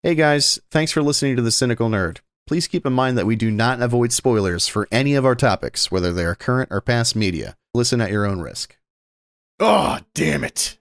Hey guys, thanks for listening to The Cynical Nerd. Please keep in mind that we do not avoid spoilers for any of our topics, whether they are current or past media. Listen at your own risk. Oh, damn it.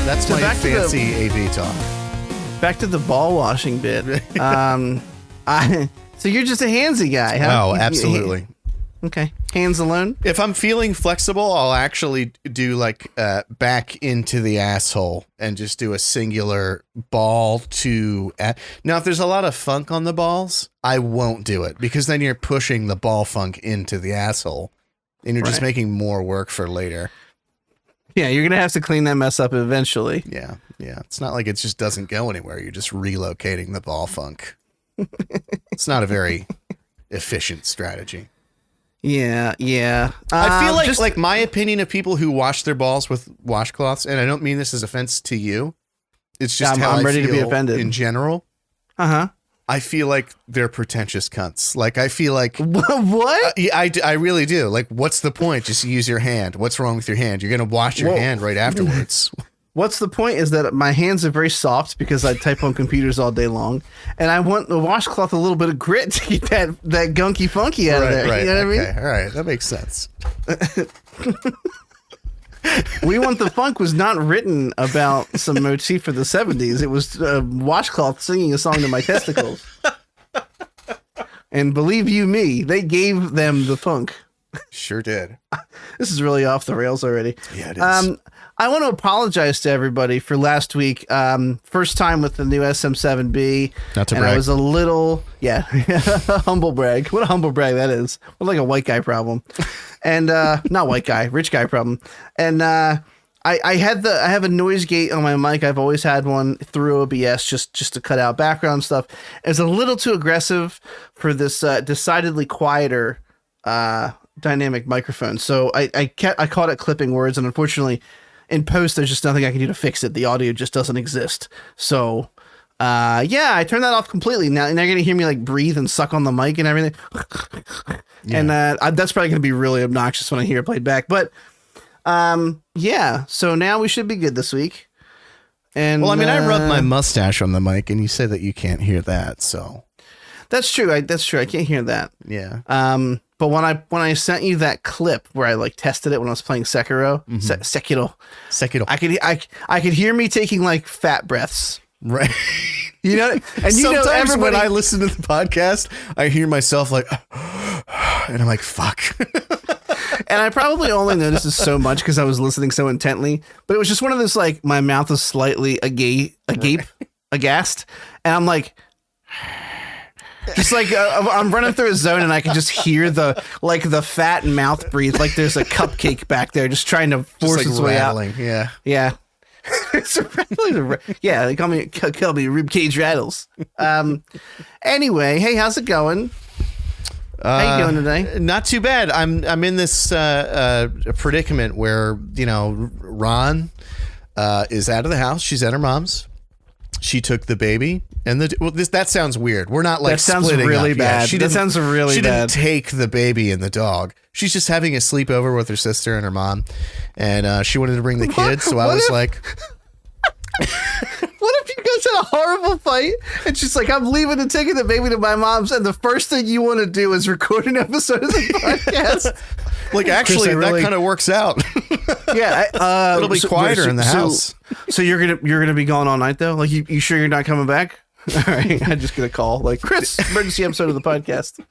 That's So my back to fancy AV talk. Back to the ball washing bit. So you're just a handsy guy, huh? Oh, absolutely. Okay. Hands alone? If I'm feeling flexible, I'll actually do like back into the asshole and just do a singular ball to... Now, if there's a lot of funk on the balls, I won't do it because then you're pushing the ball funk into the asshole and you're just making more work for later. Yeah, you're going to have to clean that mess up eventually. Yeah. It's not like it just doesn't go anywhere. You're just relocating the ball funk. It's not a very efficient strategy. Yeah. I feel like my opinion of people who wash their balls with washcloths, and I don't mean this as offense to you. It's just how I'm ready I feel to be offended in general. Uh-huh. I feel like they're pretentious cunts. Like, I feel like... What? I really do. Like, what's the point? Just use your hand. What's wrong with your hand? You're going to wash your hand right afterwards. What's the point is that my hands are very soft because I type on computers all day long, and I want the washcloth a little bit of grit to keep that gunky funky out of there. Right, you know what I mean? All right, that makes sense. We Want the Funk was not written about some motif for the 70s. It was washcloth singing a song to my testicles. And believe you me, they gave them the funk. Sure did. This is really off the rails already. Yeah, it is. I want to apologize to everybody for last week. First time with the new SM7B. Not to and brag. I was a little, humble brag. What a humble brag that is. What like a white guy problem. And not white guy, rich guy problem. And I have a noise gate on my mic. I've always had one through OBS just to cut out background stuff. It was a little too aggressive for this decidedly quieter dynamic microphone. So I caught it clipping words, and unfortunately in post there's just nothing I can do to fix it. The audio just doesn't exist. So I turned that off completely. Now you're gonna hear me like breathe and suck on the mic and everything. Yeah. And that's probably gonna be really obnoxious when I hear it played back. But so now we should be good this week. And well, I mean, I rubbed my mustache on the mic, and you said that you can't hear that, so that's true. That's true. I can't hear that. Yeah. But when I sent you that clip where I like tested it when I was playing Sekiro, Sekiro, I could hear me taking like fat breaths. Right. You know, and sometimes when I listen to the podcast, I hear myself like, and I'm like, fuck. And I probably only noticed this so much because I was listening so intently, but it was just one of those, like, my mouth is slightly aghast. And I'm like, just like I'm running through a zone and I can just hear the fat mouth breathe. Like there's a cupcake back there just trying to force its way out. Yeah. Yeah. Yeah. They call me rib cage rattles. Anyway, hey, how's it going? How you doing today? Not too bad. I'm in this predicament where, Ron is out of the house. She's at her mom's. She took the baby and that sounds weird. We're not like that sounds splitting really up. bad. Yeah, that sounds really she bad. She didn't take the baby and the dog. She's just having a sleepover with her sister and her mom, and she wanted to bring the kids. So I was like, what if you guys had a horrible fight and she's like, I'm leaving and taking the baby to my mom's, and the first thing you want to do is record an episode of the podcast? Like, actually, that kind of works out. Yeah, it'll be quieter in the house. So you're gonna be gone all night though? Like, you sure you're not coming back? All right, I'm just gonna call like, Chris, emergency episode of the podcast.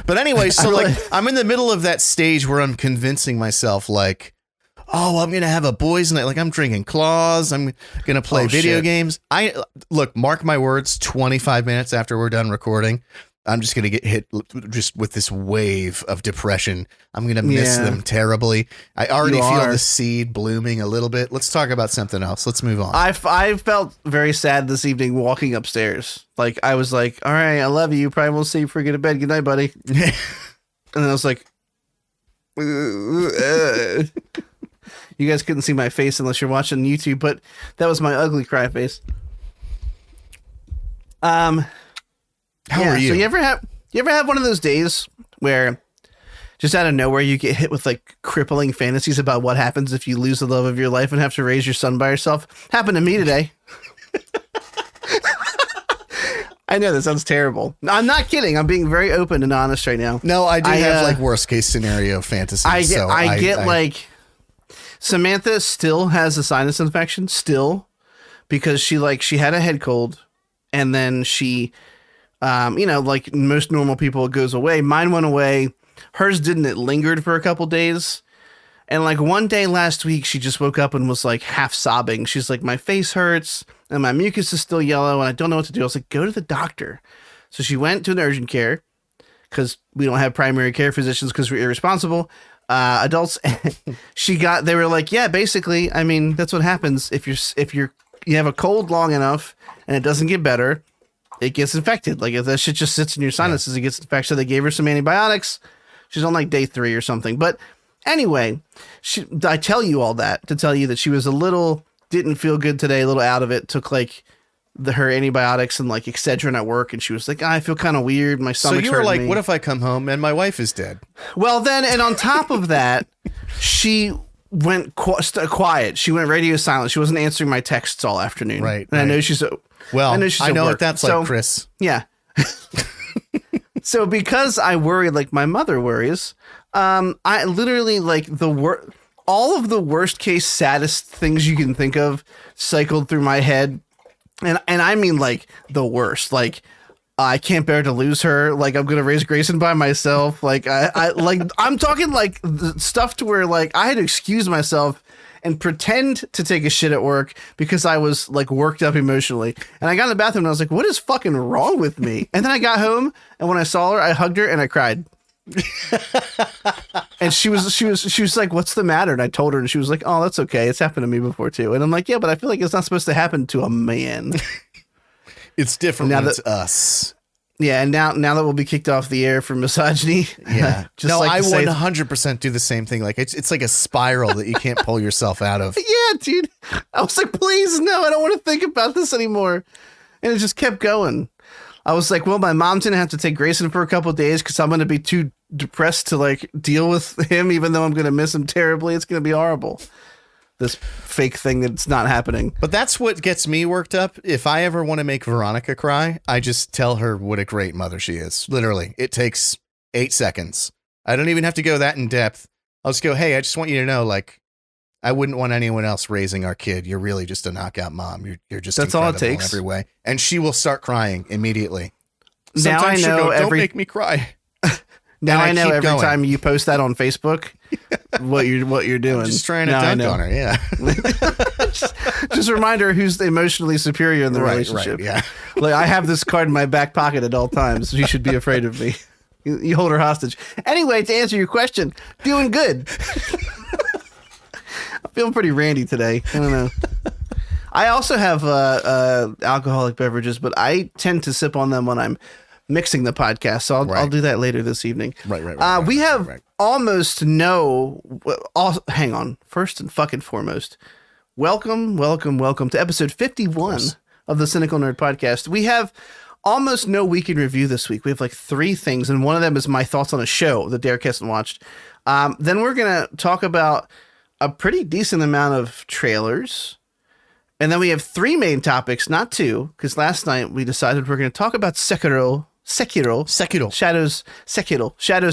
But anyway, so like I'm in the middle of that stage where I'm convincing myself like, oh, I'm going to have a boys' night. Like, I'm drinking claws. I'm going to play video games. Look, mark my words, 25 minutes after we're done recording, I'm just going to get hit just with this wave of depression. I'm going to miss them terribly. I already feel the seed blooming a little bit. Let's talk about something else. Let's move on. I felt very sad this evening walking upstairs. Like, I was like, all right, I love you. Probably won't see you before you get to bed. Good night, buddy. And then I was like, You guys couldn't see my face unless you're watching YouTube, but that was my ugly cry face. How are you? So you ever have one of those days where just out of nowhere you get hit with like crippling fantasies about what happens if you lose the love of your life and have to raise your son by yourself? Happened to me today. I know that sounds terrible. I'm not kidding. I'm being very open and honest right now. No, I do have like worst case scenario fantasies. I get like Samantha still has a sinus infection because she had a head cold and then she, like most normal people, it goes away. Mine went away. Hers didn't. It lingered for a couple days. And like one day last week, she just woke up and was like half sobbing. She's like, my face hurts and my mucus is still yellow and I don't know what to do. I was like, go to the doctor. So she went to an urgent care because we don't have primary care physicians because we're irresponsible adults. They were like, yeah, basically, I mean, that's what happens if you have a cold long enough and it doesn't get better, it gets infected. Like if that shit just sits in your sinuses, it gets infected. So they gave her some antibiotics. She's on like day 3 or something. But anyway, I tell you all that to tell you that she was didn't feel good today, a little out of it, took like her antibiotics and like Excedrin at work. And she was like, I feel kind of weird. My stomach's So you were like, me. what if I come home and my wife is dead? Well, then, and on top of that, she went quiet. She went radio silent. She wasn't answering my texts all afternoon. Right. And I know she's I know what that's like, Chris. Yeah. So because I worry like my mother worries, I literally like all of the worst case, saddest things you can think of cycled through my head. And I mean like the worst, like I can't bear to lose her. Like I'm going to raise Grayson by myself. Like I'm talking like the stuff to where like I had to excuse myself and pretend to take a shit at work because I was like worked up emotionally. And I got in the bathroom and I was like, what is fucking wrong with me? And then I got home and when I saw her, I hugged her and I cried. And she was like, what's the matter? And I told her and she was like, oh, that's okay. It's happened to me before too. And I'm like, yeah, but I feel like it's not supposed to happen to a man. It's different when it's us. Yeah, and now that we'll be kicked off the air for misogyny. Yeah. No, like I would 100% do the same thing. Like it's like a spiral that you can't pull yourself out of. Yeah, dude. I was like, please, no, I don't want to think about this anymore. And it just kept going. I was like, well, my mom's going to have to take Grayson for a couple of days because I'm going to be too depressed to like deal with him, even though I'm going to miss him terribly. It's going to be horrible. This fake thing that's not happening. But that's what gets me worked up. If I ever want to make Veronica cry, I just tell her what a great mother she is. Literally, it takes 8 seconds. I don't even have to go that in depth. I'll just go, hey, I just want you to know, like, I wouldn't want anyone else raising our kid. You're really just a knockout mom. You're just that's all it incredible takes. in every way. And she will start crying immediately. Now Sometimes I know she'll go, don't make me cry. Now I know every going. time you post that on Facebook, what you're doing. I'm just trying to dunk on her, yeah. just remind her who's emotionally superior in the relationship. Right, yeah. Like I have this card in my back pocket at all times. So you should be afraid of me. You hold her hostage. Anyway, to answer your question, doing good. I'm feeling pretty randy today. I don't know. I also have alcoholic beverages, but I tend to sip on them when I'm mixing the podcast, so I'll do that later this evening. Right. We have almost no. Hang on. First and fucking foremost, welcome to episode 51 of the Cynical Nerd Podcast. We have almost no week in review this week. We have like 3 things, and one of them is my thoughts on a show that Derek hasn't watched. Then we're gonna talk about a pretty decent amount of trailers. And then we have 3 main topics, not 2, because last night we decided we're going to talk about Sekiro. Shadows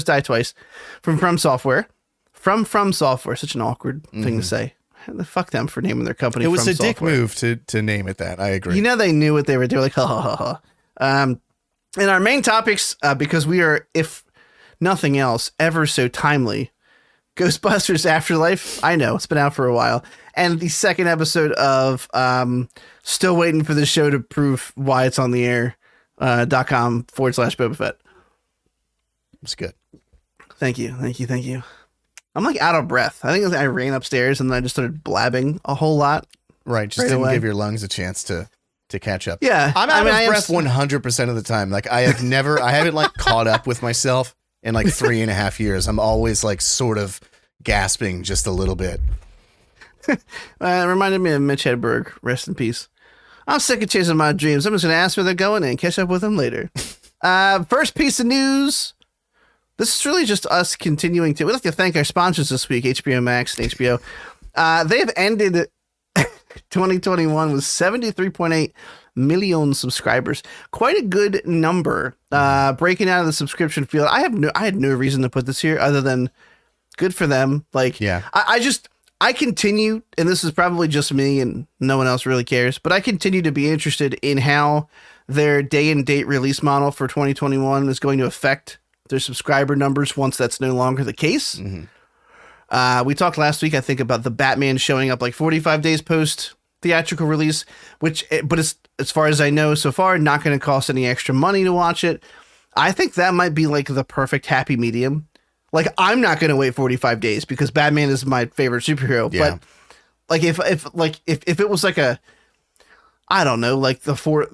Die Twice from Software. From Software, such an awkward thing to say. Fuck them for naming their company. It was From a dick Software. move to name it that. I agree. You know they knew what they were doing. Like ha ha ha ha. And our main topics, because we are, if nothing else, ever so timely. Ghostbusters Afterlife. I know it's been out for a while. And the second episode of still waiting for the show to prove why it's on the air. .com/Boba Fett. It's good. Thank you. I'm like out of breath. I think I ran upstairs and then I just started blabbing a whole lot. Right. Just didn't give your lungs a chance to catch up. Yeah. I'm out of breath 100% of the time. Like I haven't like caught up with myself in like 3.5 years. I'm always like sort of gasping just a little bit. It reminded me of Mitch Hedberg. Rest in peace. I'm sick of chasing my dreams. I'm just going to ask where they're going and catch up with them later. First piece of news. This is really just us continuing to... We'd like to thank our sponsors this week, HBO Max and HBO. They've ended 2021 with 73.8 million subscribers. Quite a good number. Breaking out of the subscription field. I had no reason to put this here other than good for them. Like, Yeah. I continue, and this is probably just me and no one else really cares, but I continue to be interested in how their day and date release model for 2021 is going to affect their subscriber numbers once that's no longer the case. Mm-hmm. We talked last week, I think, about the Batman showing up like 45 days post theatrical release, but it's, as far as I know so far, not going to cost any extra money to watch it. I think that might be like the perfect happy medium. Like, I'm not going to wait 45 days because Batman is my favorite superhero. Yeah. But like, if it was like I don't know, like the fourth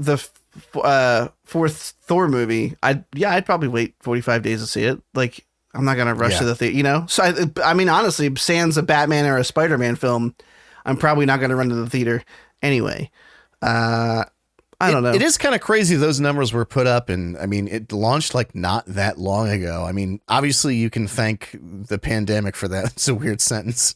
Thor movie, I'd probably wait 45 days to see it. Like, I'm not going to rush to the theater, you know? So I mean, honestly, sans a Batman or a Spider-Man film, I'm probably not going to run to the theater anyway. I don't know. It is kind of crazy those numbers were put up, and I mean, it launched like not that long ago. I mean, obviously you can thank the pandemic for that. It's a weird sentence.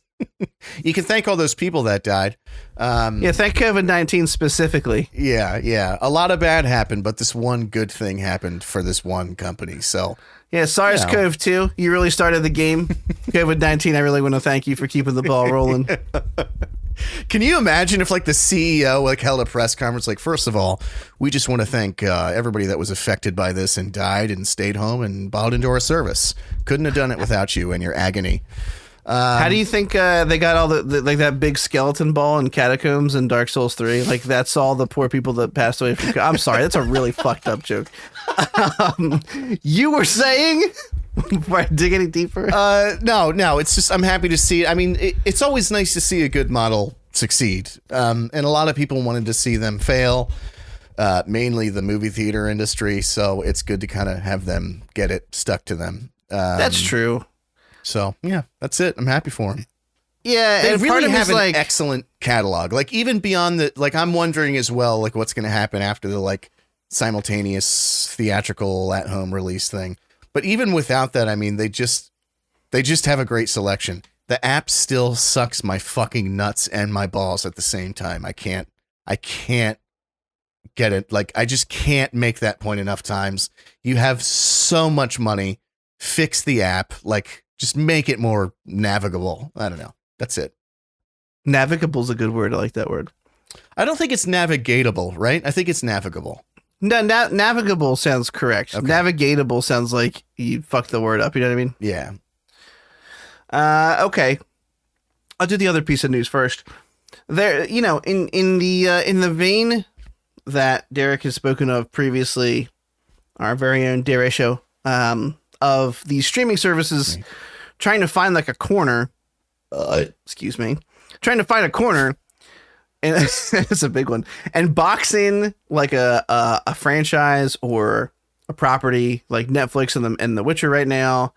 You can thank all those people that died. Thank COVID-19 specifically. Yeah. A lot of bad happened, but this one good thing happened for this one company. So yeah, SARS-CoV-2, you really started the game. COVID-19, I really want to thank you for keeping the ball rolling. Can you imagine if like the CEO like held a press conference like, first of all, we just want to thank everybody that was affected by this and died and stayed home and bought into our service. Couldn't have done it without you and your agony. How do you think they got all the like that big skeleton ball in Catacombs in Dark Souls 3? Like, that's all the poor people that passed away from... I'm sorry, that's a really fucked up joke. You were saying... Before I dig any deeper? No, it's just I'm happy to see it. I mean, it's always nice to see a good model succeed. And a lot of people wanted to see them fail, mainly the movie theater industry. So it's good to kind of have them get it stuck to them. That's true. So, yeah, that's it. I'm happy for them. Yeah, They and really part of have it's an like... excellent catalog. Like, even beyond the... Like, I'm wondering as well, like, what's going to happen after the, like, simultaneous theatrical at-home release thing. But even without that, I mean, they just have a great selection. The app still sucks my fucking nuts and my balls at the same time. I can't get it. Like, I just can't make that point enough times. You have so much money. Fix the app. Like, just make it more navigable. I don't know. That's it. Navigable is a good word. I like that word. I don't think it's navigatable, right? I think it's navigable. No, navigable sounds correct. Okay. Navigatable sounds like you fucked the word up. You know what I mean? Yeah. Okay. I'll do the other piece of news first. There, you know, in the vein that Derek has spoken of previously, our very own Derek show, of these streaming services trying to find like a corner. Excuse me, trying to find a corner. And it's a big one. And box in like a franchise or a property like Netflix and The Witcher right now,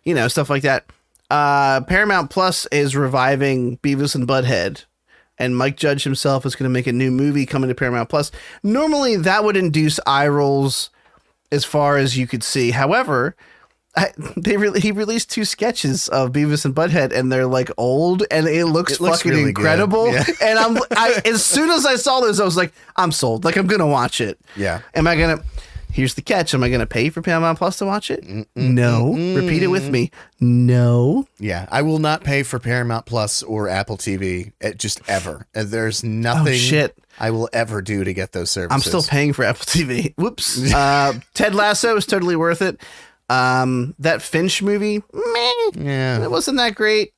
you know, stuff like that. Paramount Plus is reviving Beavis and Butthead, and Mike Judge himself is going to make a new movie coming to Paramount Plus. Normally that would induce eye rolls as far as you could see. However, he released 2 sketches of Beavis and Butthead, and they're like old, and it looks fucking really incredible. Yeah. And as soon as I saw those, I was like, I'm sold. Like, I'm gonna watch it. Yeah. Here's the catch. Am I gonna pay for Paramount Plus to watch it? No. Repeat it with me. No. Yeah, I will not pay for Paramount Plus or Apple TV just ever. There's nothing shit. I will ever do to get those services. I'm still paying for Apple TV. Whoops. Ted Lasso is totally worth it. That Finch movie, Yeah. it wasn't that great.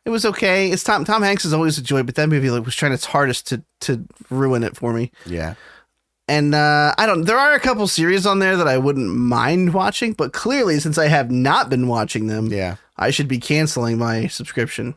It was okay. It's Tom Hanks is always a joy, but that movie was trying its hardest to ruin it for me. Yeah. And there are a couple series on there that I wouldn't mind watching, but clearly since I have not been watching them, Yeah. I should be canceling my subscription.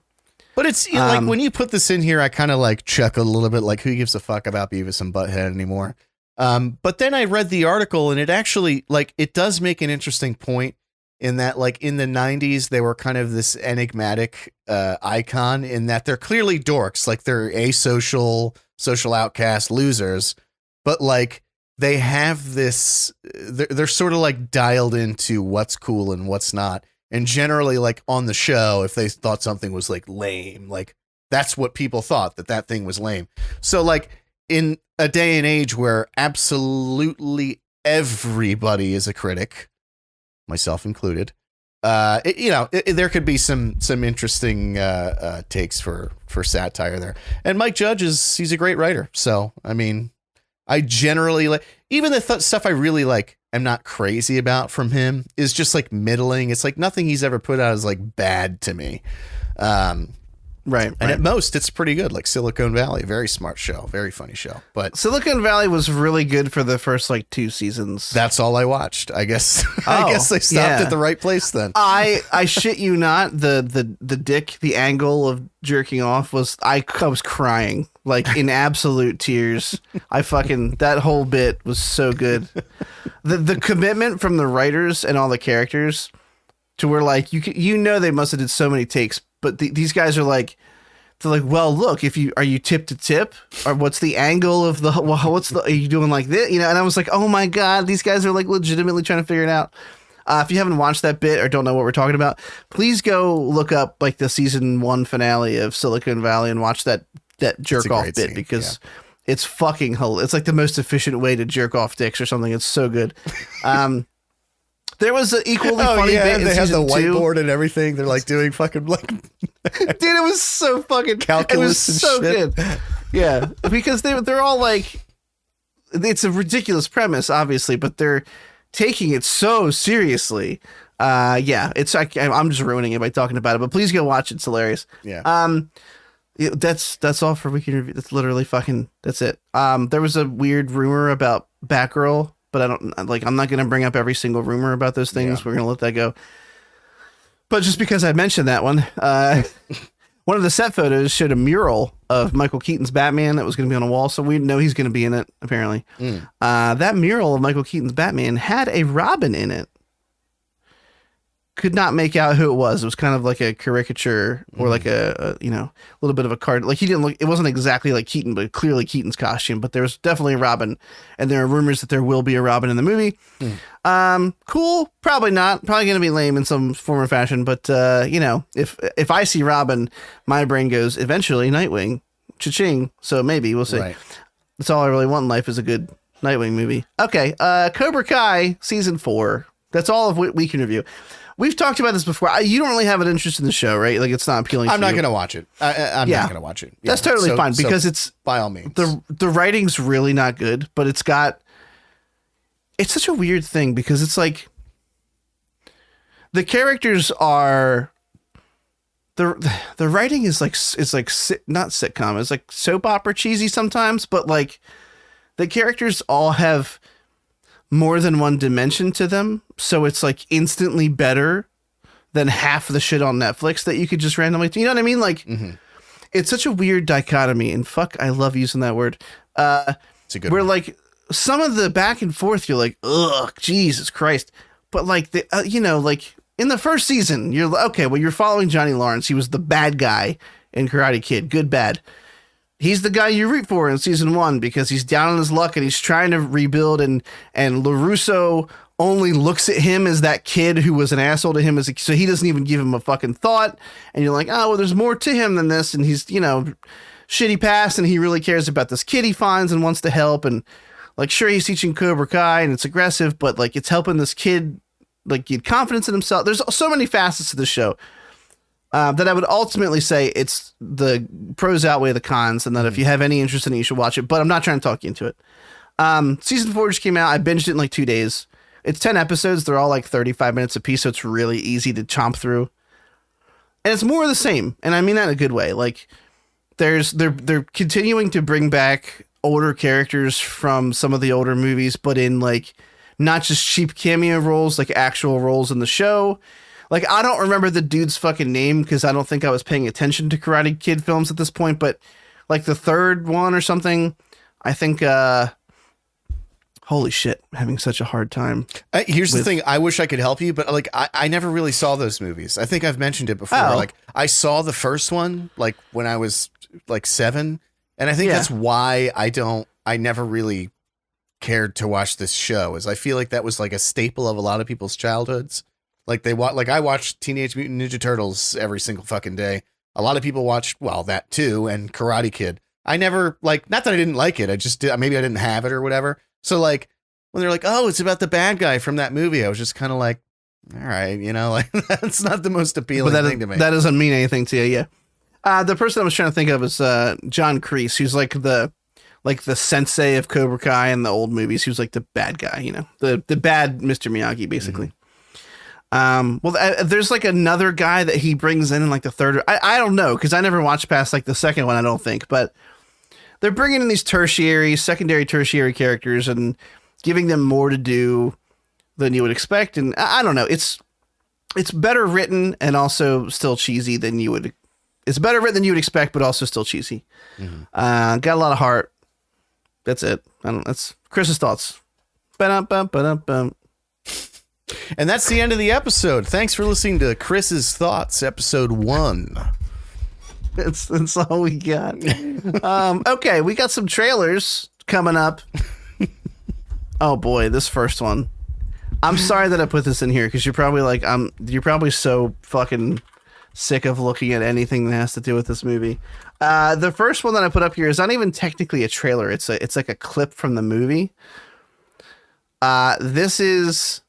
But it's you know, like when you put this in here, I kind of like chuckled a little bit, like who gives a fuck about Beavis and Butthead anymore? But then I read the article, and it actually like it does make an interesting point in that like in the 90s they were kind of this enigmatic icon in that they're clearly dorks, like they're asocial, social outcast losers, but like they have this, they're sort of like dialed into what's cool and what's not. And generally, like on the show, if they thought something was like lame, like that's what people thought, that thing was lame. So like in a day and age where absolutely everybody is a critic, myself included, there could be some interesting takes for satire there. And Mike Judge he's a great writer. So, I mean, I generally like, even the stuff I really like, I'm not crazy about from him is just like middling. It's like nothing he's ever put out is like bad to me. Right. And at most it's pretty good. Like Silicon Valley, very smart show, very funny show. But Silicon Valley was really good for the first like 2 seasons. That's all I watched. I guess I guess they stopped at the right place then. I shit you not, the angle of jerking off was I was crying like in absolute tears. That whole bit was so good. The commitment from the writers and all the characters to where like they must have did so many takes, but these guys are like, they're like, well, look, are you tip to tip, or what's the angle of are you doing like this? And I was like, oh my God, these guys are like legitimately trying to figure it out. If you haven't watched that bit or don't know what we're talking about, please go look up like the season 1 finale of Silicon Valley and watch that jerk off bit scene, because it's fucking hilarious. It's like the most efficient way to jerk off dicks or something. It's so good. There was an equally funny bit in they have the whiteboard 2. and everything. They're like doing fucking like, dude, it was so fucking calculus and so shit. Good. Yeah, because they're all like, it's a ridiculous premise, obviously, but they're taking it so seriously. It's like I'm just ruining it by talking about it, but please go watch it. It's hilarious. Yeah. That's all for Weekend Review. That's literally that's it. There was a weird rumor about Batgirl, but I'm not going to bring up every single rumor about those things. Yeah. We're going to let that go. But just because I mentioned that one, one of the set photos showed a mural of Michael Keaton's Batman that was going to be on a wall. So we know he's going to be in it, apparently. That mural of Michael Keaton's Batman had a Robin in it. Could not make out who it was. It was kind of like a caricature or like a little bit of a card. Like it wasn't exactly like Keaton, but clearly Keaton's costume, but there was definitely a Robin, and there are rumors that there will be a Robin in the movie. Cool. Probably not. Probably going to be lame in some form or fashion, but if I see Robin, my brain goes eventually Nightwing, cha-ching. So maybe we'll see. Right. That's all I really want in life is a good Nightwing movie. Okay. Cobra Kai season 4. That's all of what we can review. We've talked about this before. You don't really have an interest in the show, right? Like it's not appealing to you. I'm not going to watch it. I'm not going to watch it. Yeah. That's totally fine because it's by all means. The writing's really not good, but it's such a weird thing because it's like the characters are the writing is like it's like not sitcom. It's like soap opera cheesy sometimes, but like the characters all have more than one dimension to them, so it's like instantly better than half the shit on Netflix that you could just randomly, you know what I mean? Like it's such a weird dichotomy, and fuck, I love using that word. It's a good where one. Like some of the back and forth, you're like, ugh, Jesus Christ. But like the like in the first season, you're like, okay, well, you're following Johnny Lawrence. He was the bad guy in Karate Kid, good, bad. He's the guy you root for in season 1 because he's down on his luck and he's trying to rebuild, and LaRusso only looks at him as that kid who was an asshole to him so he doesn't even give him a fucking thought. And you're like, oh, well, there's more to him than this. And he's, shitty past, and he really cares about this kid he finds and wants to help. And like, sure, he's teaching Cobra Kai and it's aggressive, but like it's helping this kid like get confidence in himself. There's so many facets to the show. That I would ultimately say it's the pros outweigh the cons, and that if you have any interest in it, you should watch it. But I'm not trying to talk you into it. Season 4 just came out. I binged it in like 2 days. It's 10 episodes. They're all like 35 minutes apiece, so it's really easy to chomp through. And it's more of the same, and I mean that in a good way. Like they're continuing to bring back older characters from some of the older movies, but in like not just cheap cameo roles, like actual roles in the show. Like, I don't remember the dude's fucking name because I don't think I was paying attention to Karate Kid films at this point, but like the third one or something, I think, hold Holy shit, I'm having such a hard time. Here's the thing. I wish I could help you, but like I never really saw those movies. I think I've mentioned it before. Oh. Like I saw the first one like when I was like 7, and I think that's why I never really cared to watch this show. Is I feel like that was like a staple of a lot of people's childhoods. Like I watched Teenage Mutant Ninja Turtles every single fucking day. A lot of people watched that too, and Karate Kid. I never not that I didn't like it. I just did. Maybe I didn't have it or whatever. So like when they're like, oh, it's about the bad guy from that movie, I was just kind of like, all right, like that's not the most appealing thing to me. That doesn't mean anything to you. Yeah. The person I was trying to think of is John Kreese, who's like the sensei of Cobra Kai in the old movies. He was like the bad guy, the bad Mr. Miyagi, basically. Mm-hmm. There's like another guy that he brings in like the third. I don't know, because I never watched past like the second one, I don't think, but they're bringing in these secondary, tertiary characters and giving them more to do than you would expect. And I don't know, it's better written and also still cheesy than you would. It's better written than you would expect, but also still cheesy. Mm-hmm. Got a lot of heart. That's it. That's Chris's thoughts. Ba-dum-bum. And that's the end of the episode. Thanks for listening to Chris's Thoughts, episode 1. That's all we got. Okay, we got some trailers coming up. Oh boy, this first one. I'm sorry that I put this in here because you're probably like, you're probably so fucking sick of looking at anything that has to do with this movie. The first one that I put up here is not even technically a trailer. It's like a clip from the movie. This is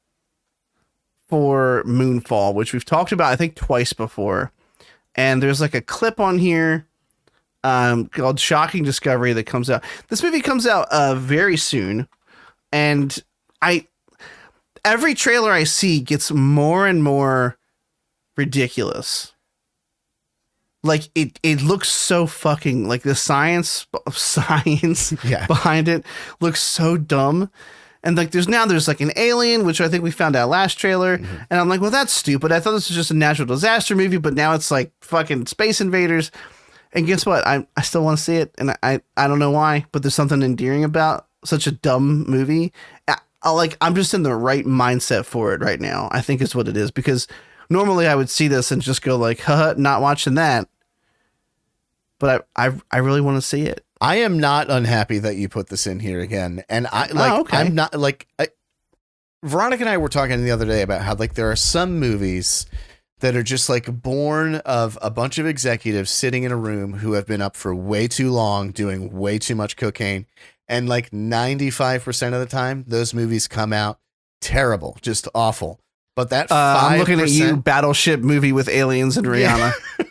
for Moonfall, which we've talked about, I think, twice before. And there's like a clip on here called Shocking Discovery that comes out. This movie comes out very soon. And every trailer I see gets more and more ridiculous. Like it looks so fucking like the science behind it looks so dumb. And like there's like an alien, which I think we found out last trailer. Mm-hmm. And I'm like, well, that's stupid. I thought this was just a natural disaster movie, but now it's like fucking space invaders. And guess what? I still want to see it. And I don't know why, but there's something endearing about such a dumb movie. I'm just in the right mindset for it right now, I think is what it is. Because normally I would see this and just go like, haha, not watching that. But I really want to see it. I am not unhappy that you put this in here again. And I'm not like, Veronica and I were talking the other day about how like there are some movies that are just like born of a bunch of executives sitting in a room who have been up for way too long, doing way too much cocaine. And like 95% of the time, those movies come out terrible, just awful. But that 5%, I'm looking at you, Battleship movie with aliens and Rihanna. Yeah.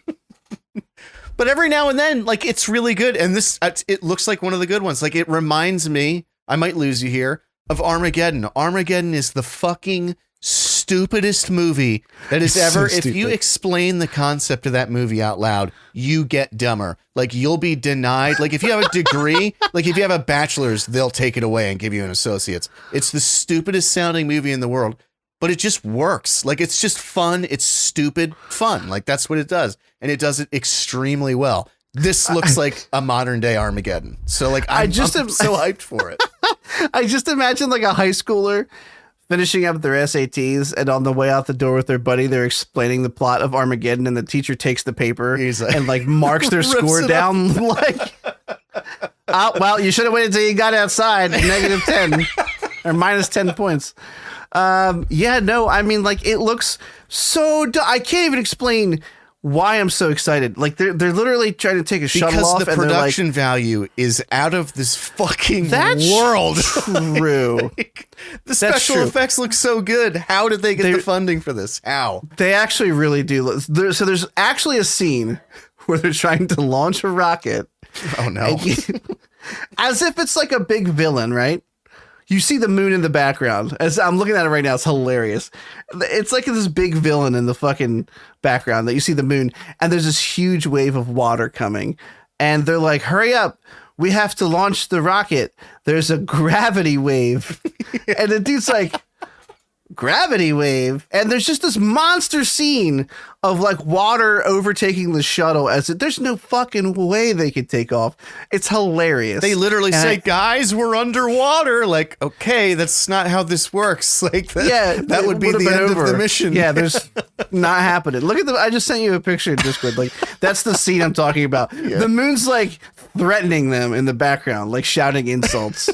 But every now and then, like, it's really good. And this, it looks like one of the good ones. Like, it reminds me, I might lose you here, of Armageddon. Armageddon is the fucking stupidest movie that is ever. So if you explain the concept of that movie out loud, you get dumber. Like, you'll be denied. Like, if you have a degree, like, if you have a bachelor's, they'll take it away and give you an associate's. It's the stupidest sounding movie in the world, but it just works. Like, it's just fun. It's stupid fun. Like, that's what it does. And it does it extremely well. This looks like a modern day Armageddon. So like, I'm so hyped for it. I just imagine like a high schooler finishing up their SATs and on the way out the door with their buddy, they're explaining the plot of Armageddon and the teacher takes the paper and like marks their score down. Like, oh, well, you should have waited until you got outside. -10 or -10 points. Yeah, no, I mean, like, it looks so I can't even explain why I'm so excited. Like, they're literally trying to take a shuttle off. Because the production value is out of this fucking world. True. Like, the special effects look so good. How did they get the funding for this? How? They actually really do. So there's actually a scene where they're trying to launch a rocket. Oh, no. As if it's like a big villain, right? You see the moon in the background. As I'm looking at it right now, it's hilarious. It's like this big villain in the fucking background that you see the moon, and there's this huge wave of water coming, and they're like, "Hurry up! We have to launch the rocket. There's a gravity wave." And the dude's like, gravity wave, and there's just this monster scene of like water overtaking the shuttle there's no fucking way they could take off. It's hilarious. They literally say, guys, we're underwater. Like, okay, that's not how this works. Like, that would be the end of the mission. Yeah, there's not happening. Look at I just sent you a picture in Discord. Like, that's the scene I'm talking about. Yeah. The moon's like threatening them in the background, like shouting insults.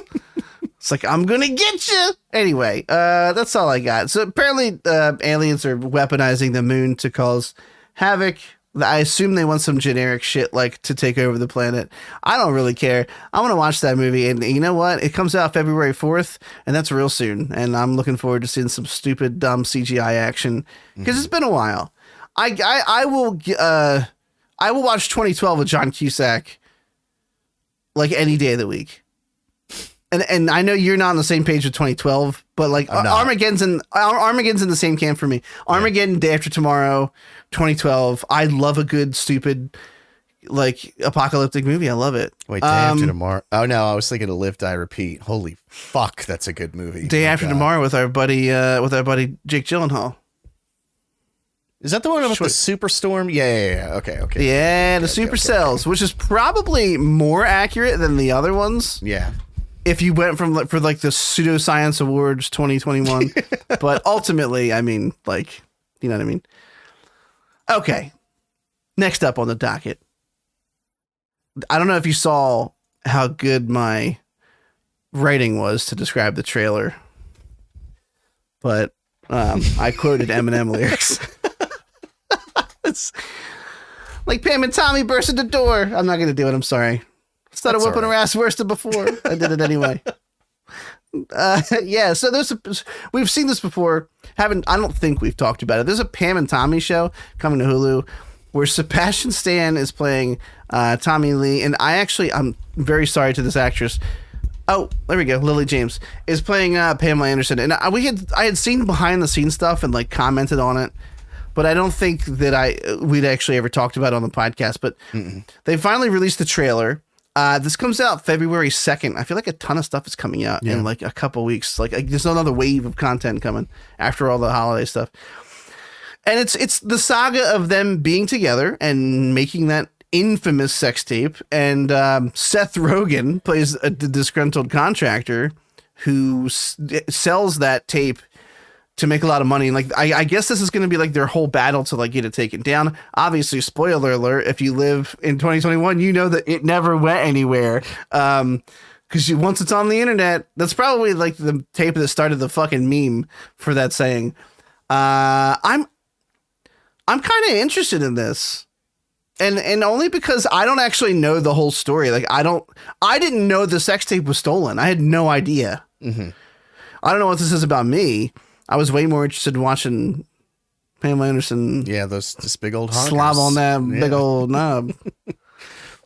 It's like, I'm gonna get you. Anyway, that's all I got. So apparently aliens are weaponizing the moon to cause havoc. I assume they want some generic shit like to take over the planet. I don't really care. I want to watch that movie, and you know what? It comes out February 4th, and that's real soon. And I'm looking forward to seeing some stupid, dumb CGI action because it's been a while. I will watch 2012 with John Cusack like any day of the week. And I know you're not on the same page with 2012, but like Armageddon's in the same camp for me. Armageddon, Day After Tomorrow, 2012. I love a good, stupid, like apocalyptic movie. I love it. Wait, Day After Tomorrow. Oh no, I was thinking of Live, Die, Repeat. Holy fuck, that's a good movie. Day After Tomorrow with our buddy Jake Gyllenhaal. Is that the one about the superstorm? Yeah. Okay. Yeah, the supercells, which is probably more accurate than the other ones. Yeah. If you went for the Pseudoscience Awards 2021, but ultimately, I mean, like, you know what I mean? Okay. Next up on the docket. I don't know if you saw how good my writing was to describe the trailer, but I quoted Eminem lyrics. It's like Pam and Tommy burst in the door. I'm not going to do it. I'm sorry. Started whooping her ass worse than before. I did it anyway. Yeah, so we've seen this before. I don't think we've talked about it. There's a Pam and Tommy show coming to Hulu where Sebastian Stan is playing Tommy Lee, and I'm very sorry to this actress. Oh, there we go. Lily James is playing Pamela Anderson, and I had seen behind the scenes stuff and like commented on it, but I don't think that we'd actually ever talked about it on the podcast. But they finally released the trailer. This comes out February 2nd. I feel like a ton of stuff is coming out in like a couple weeks. Like there's another wave of content coming after all the holiday stuff. And it's the saga of them being together and making that infamous sex tape. And Seth Rogen plays a disgruntled contractor who sells that tape to make a lot of money. And like, I guess this is going to be like their whole battle to like get it taken down. Obviously, spoiler alert, if you live in 2021, you know that it never went anywhere. Because once it's on the internet, that's probably like the tape that started the fucking meme for that saying. I'm kind of interested in this. And only because I don't actually know the whole story. Like I didn't know the sex tape was stolen. I had no idea. Mm-hmm. I don't know what this is about me. I was way more interested in watching Pamela Anderson. Yeah, this big old honkers. Slob on that big old knob.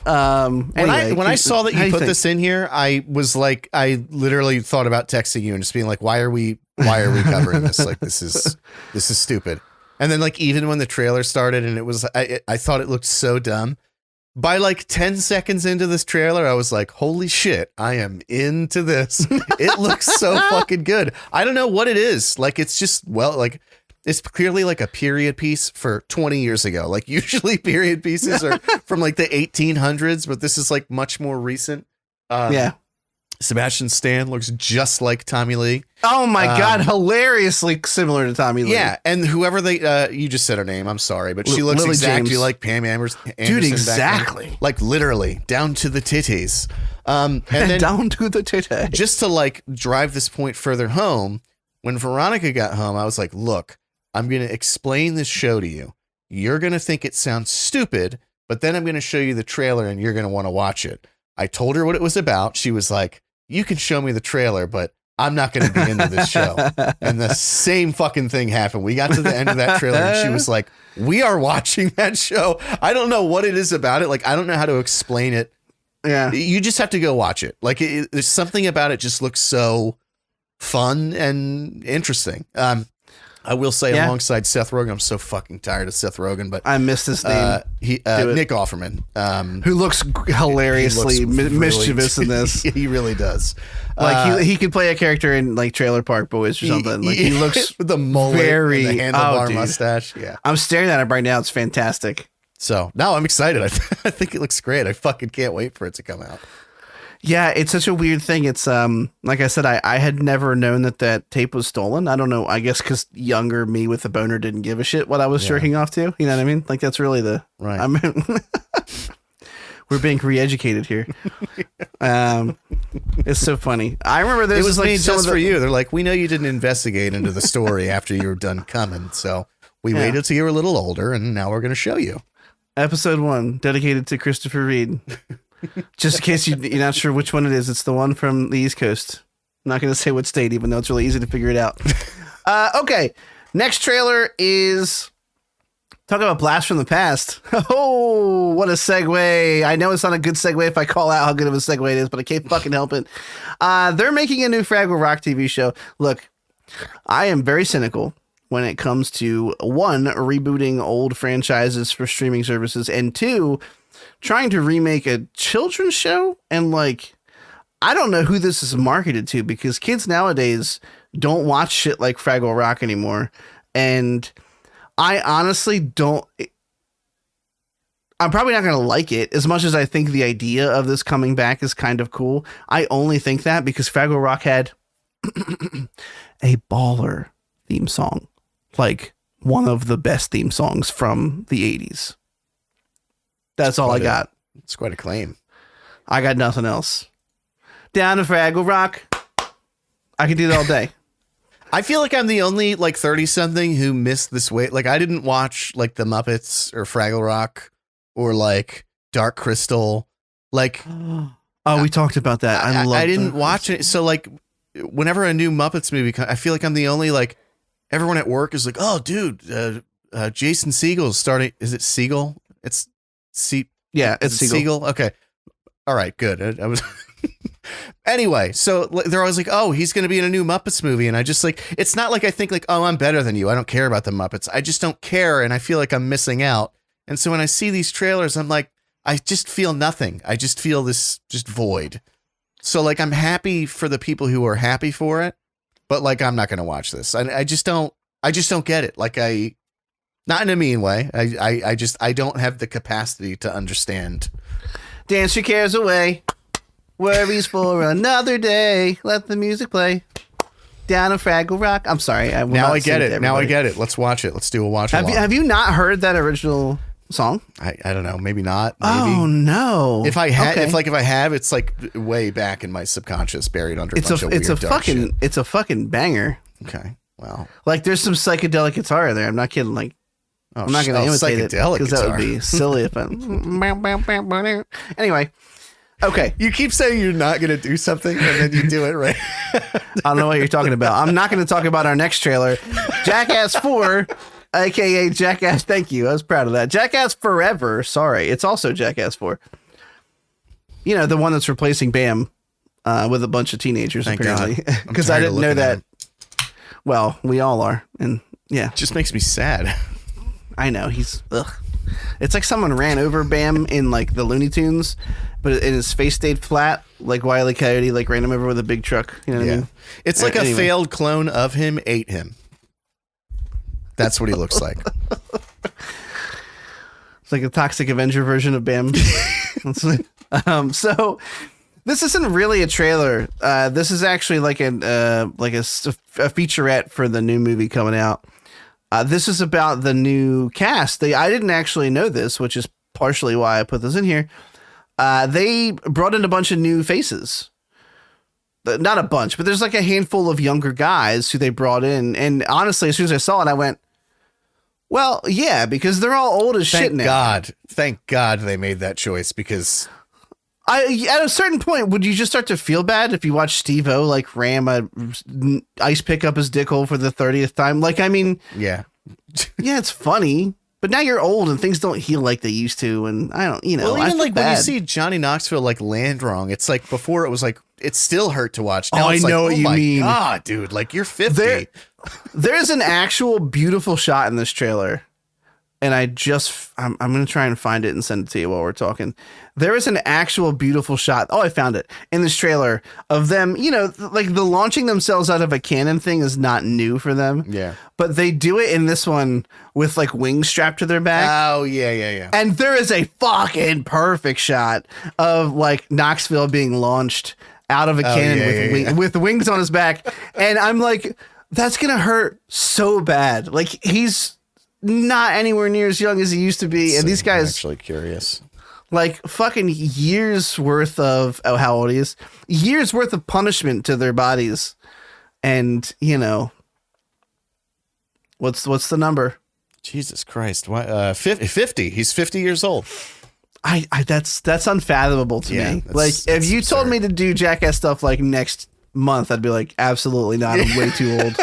Anyway, when I saw that you put this in here, I was like, I literally thought about texting you and just being like, why are we covering this? Like, this is stupid. And then like, even when the trailer started and it was, I thought it looked so dumb. By like 10 seconds into this trailer, I was like, holy shit, I am into this. It looks so fucking good. I don't know what it is. Like, it's just, it's clearly like a period piece for 20 years ago. Like usually period pieces are from like the 1800s, but this is like much more recent. Yeah. Sebastian Stan looks just like Tommy Lee. Oh my God. Hilariously similar to Tommy Lee. Yeah. And whoever you just said her name. I'm sorry, but she looks Lily exactly James. like Pam Anderson. Dude, exactly. Like literally down to the titties. And then down to the titties. Just to like drive this point further home, when Veronica got home, I was like, look, I'm going to explain this show to you. You're going to think it sounds stupid, but then I'm going to show you the trailer and you're going to want to watch it. I told her what it was about. She was like, you can show me the trailer, but I'm not going to be into this show. And the same fucking thing happened. We got to the end of that trailer and she was like, we are watching that show. I don't know what it is about it. Like, I don't know how to explain it. Yeah. You just have to go watch it. Like there's something about it just looks so fun and interesting. I will say alongside Seth Rogen, I'm so fucking tired of Seth Rogen, but I missed his name. Nick Offerman, who looks hilariously mischievous in this. He really does. Like he could play a character in like Trailer Park Boys or something. Like he looks with the mullet, very and the handlebar mustache. Yeah, I'm staring at him right now. It's fantastic. So now I'm excited. I think it looks great. I fucking can't wait for it to come out. Yeah, it's such a weird thing. It's like I said, I had never known that tape was stolen. I don't know. I guess because younger me with a boner didn't give a shit what I was jerking off to. You know what I mean? Like that's really the right. I mean, we're being re-educated here. It's so funny. I remember there was like made just for you. They're like, we know you didn't investigate into the story after you were done coming, so we waited till you were a little older, and now we're going to show you. Episode 1, dedicated to Christopher Reed. Just in case you're not sure which one it is, it's the one from the East Coast. I'm not going to say what state, even though it's really easy to figure it out. Okay, next trailer is talk about Blast from the Past. Oh, what a segue. I know it's not a good segue if I call out how good of a segue it is, but I can't fucking help it. They're making a new Fraggle Rock TV show. Look, I am very cynical when it comes to, 1, rebooting old franchises for streaming services, and 2, trying to remake a children's show. And like, I don't know who this is marketed to, because kids nowadays don't watch shit like Fraggle Rock anymore. And I honestly don't, I'm probably not going to like it as much as I think the idea of this coming back is kind of cool. I only think that because Fraggle Rock had a baller theme song, like one of the best theme songs from the 80s. That's all I got. It's quite a claim. I got nothing else. Down to Fraggle Rock. I could do that all day. I feel like I'm the only like 30-something who missed this way. Like I didn't watch like the Muppets or Fraggle Rock or like Dark Crystal. Like, we talked about that. I didn't watch it. So like, whenever a new Muppets movie comes, I feel like I'm the only like. Everyone at work is like, "Oh, dude, Jason Segel's starting." Is it Segel? It's it's Segel. Okay, all right, good. I was. Anyway, so they're always like, "Oh, he's going to be in a new Muppets movie," and I just like, it's not like I think like, "Oh, I'm better than you. I don't care about the Muppets." I just don't care, and I feel like I'm missing out. And so when I see these trailers, I'm like, I just feel nothing. I just feel this just void. So like, I'm happy for the people who are happy for it, but like, I'm not going to watch this. I just don't get it. Like not in a mean way. I don't have the capacity to understand. Dance your cares away. Worries for another day. Let the music play. Down a Fraggle Rock. I'm sorry. Now I get it. Now I get it. Let's watch it. Let's do a watch along. Have you not heard that original song? I don't know. Maybe not. Maybe. Oh no. If I had, if I have, it's like way back in my subconscious, buried under a bunch of weird dark shit. It's a fucking banger. Okay. Well, like there's some psychedelic guitar in there. I'm not kidding. Like, I'm not going to imitate it because that would be silly. If anyway. Okay. You keep saying you're not going to do something and then you do it, right? I don't know what you're talking about. I'm not going to talk about our next trailer, Jackass 4, aka Jackass. Thank you. I was proud of that. Jackass Forever. Sorry. It's also Jackass 4. You know, the one that's replacing Bam with a bunch of teenagers, apparently. Because I didn't know that. Well, we all are. And yeah. It just makes me sad. I know. Ugh. It's like someone ran over Bam in like the Looney Tunes, but his face stayed flat, like Wile E. Coyote, like ran him over with a big truck. You know what I mean? It's like a failed clone of him ate him. That's what he looks like. It's like a Toxic Avenger version of Bam. So this isn't really a trailer. This is actually like a featurette for the new movie coming out. This is about the new cast. I didn't actually know this, which is partially why I put this in here. They brought in a bunch of new faces. Not a bunch, but there's like a handful of younger guys who they brought in. And honestly, as soon as I saw it, I went, well, yeah, because they're all old as shit now. Thank God they made that choice, because... at a certain point, would you just start to feel bad if you watch Steve-O like ram a ice pick up his dick hole for the 30th time? Like, I mean, yeah, it's funny, But now you're old and things don't heal like they used to. And I don't, Well, I even feel like when you bad. see Johnny Knoxville like land wrong, it's like before it was like it still hurt to watch. Now Oh, it's I know like, what you my mean. God, dude, like you're 50. There's an actual beautiful shot in this trailer. And I'm going to try and find it and send it to you while we're talking. There is an actual beautiful shot. Oh, I found it in this trailer of them, like the launching themselves out of a cannon thing is not new for them. Yeah. But they do it in this one with like wings strapped to their back. Oh, yeah. And there is a fucking perfect shot of like Knoxville being launched out of a cannon with wings on his back. And I'm like, that's going to hurt so bad. Like he's not anywhere near as young as he used to be. And these guys I'm actually curious. Like fucking years worth of, how old he is? Years worth of punishment to their bodies. And, what's the number? Jesus Christ. Why 50. He's 50 years old. That's unfathomable to me. Like if you told me to do Jackass stuff like next month, I'd be like, absolutely not. I'm way too old.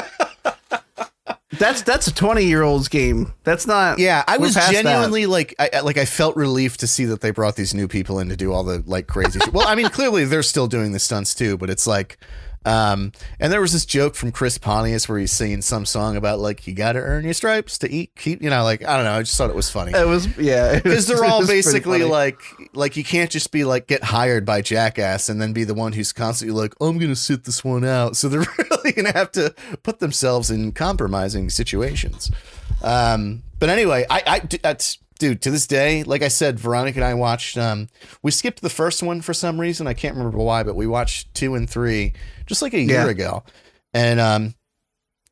That's a 20-year-old's game. That's not. Yeah, I was genuinely that. I felt relief to see that they brought these new people in to do all the like crazy shit. Well, I mean, clearly they're still doing the stunts too, but it's like, and there was this joke from Chris Pontius where he's singing some song about like you got to earn your stripes to keep, like I don't know. I just thought it was funny. It was because they're all basically like you can't just be like get hired by Jackass and then be the one who's constantly like I'm gonna sit this one out. So they're really gonna have to put themselves in compromising situations. But anyway, dude, to this day, like I said, Veronica and I watched, we skipped the first one for some reason. I can't remember why, but we watched 2 and 3 just like a year ago. And,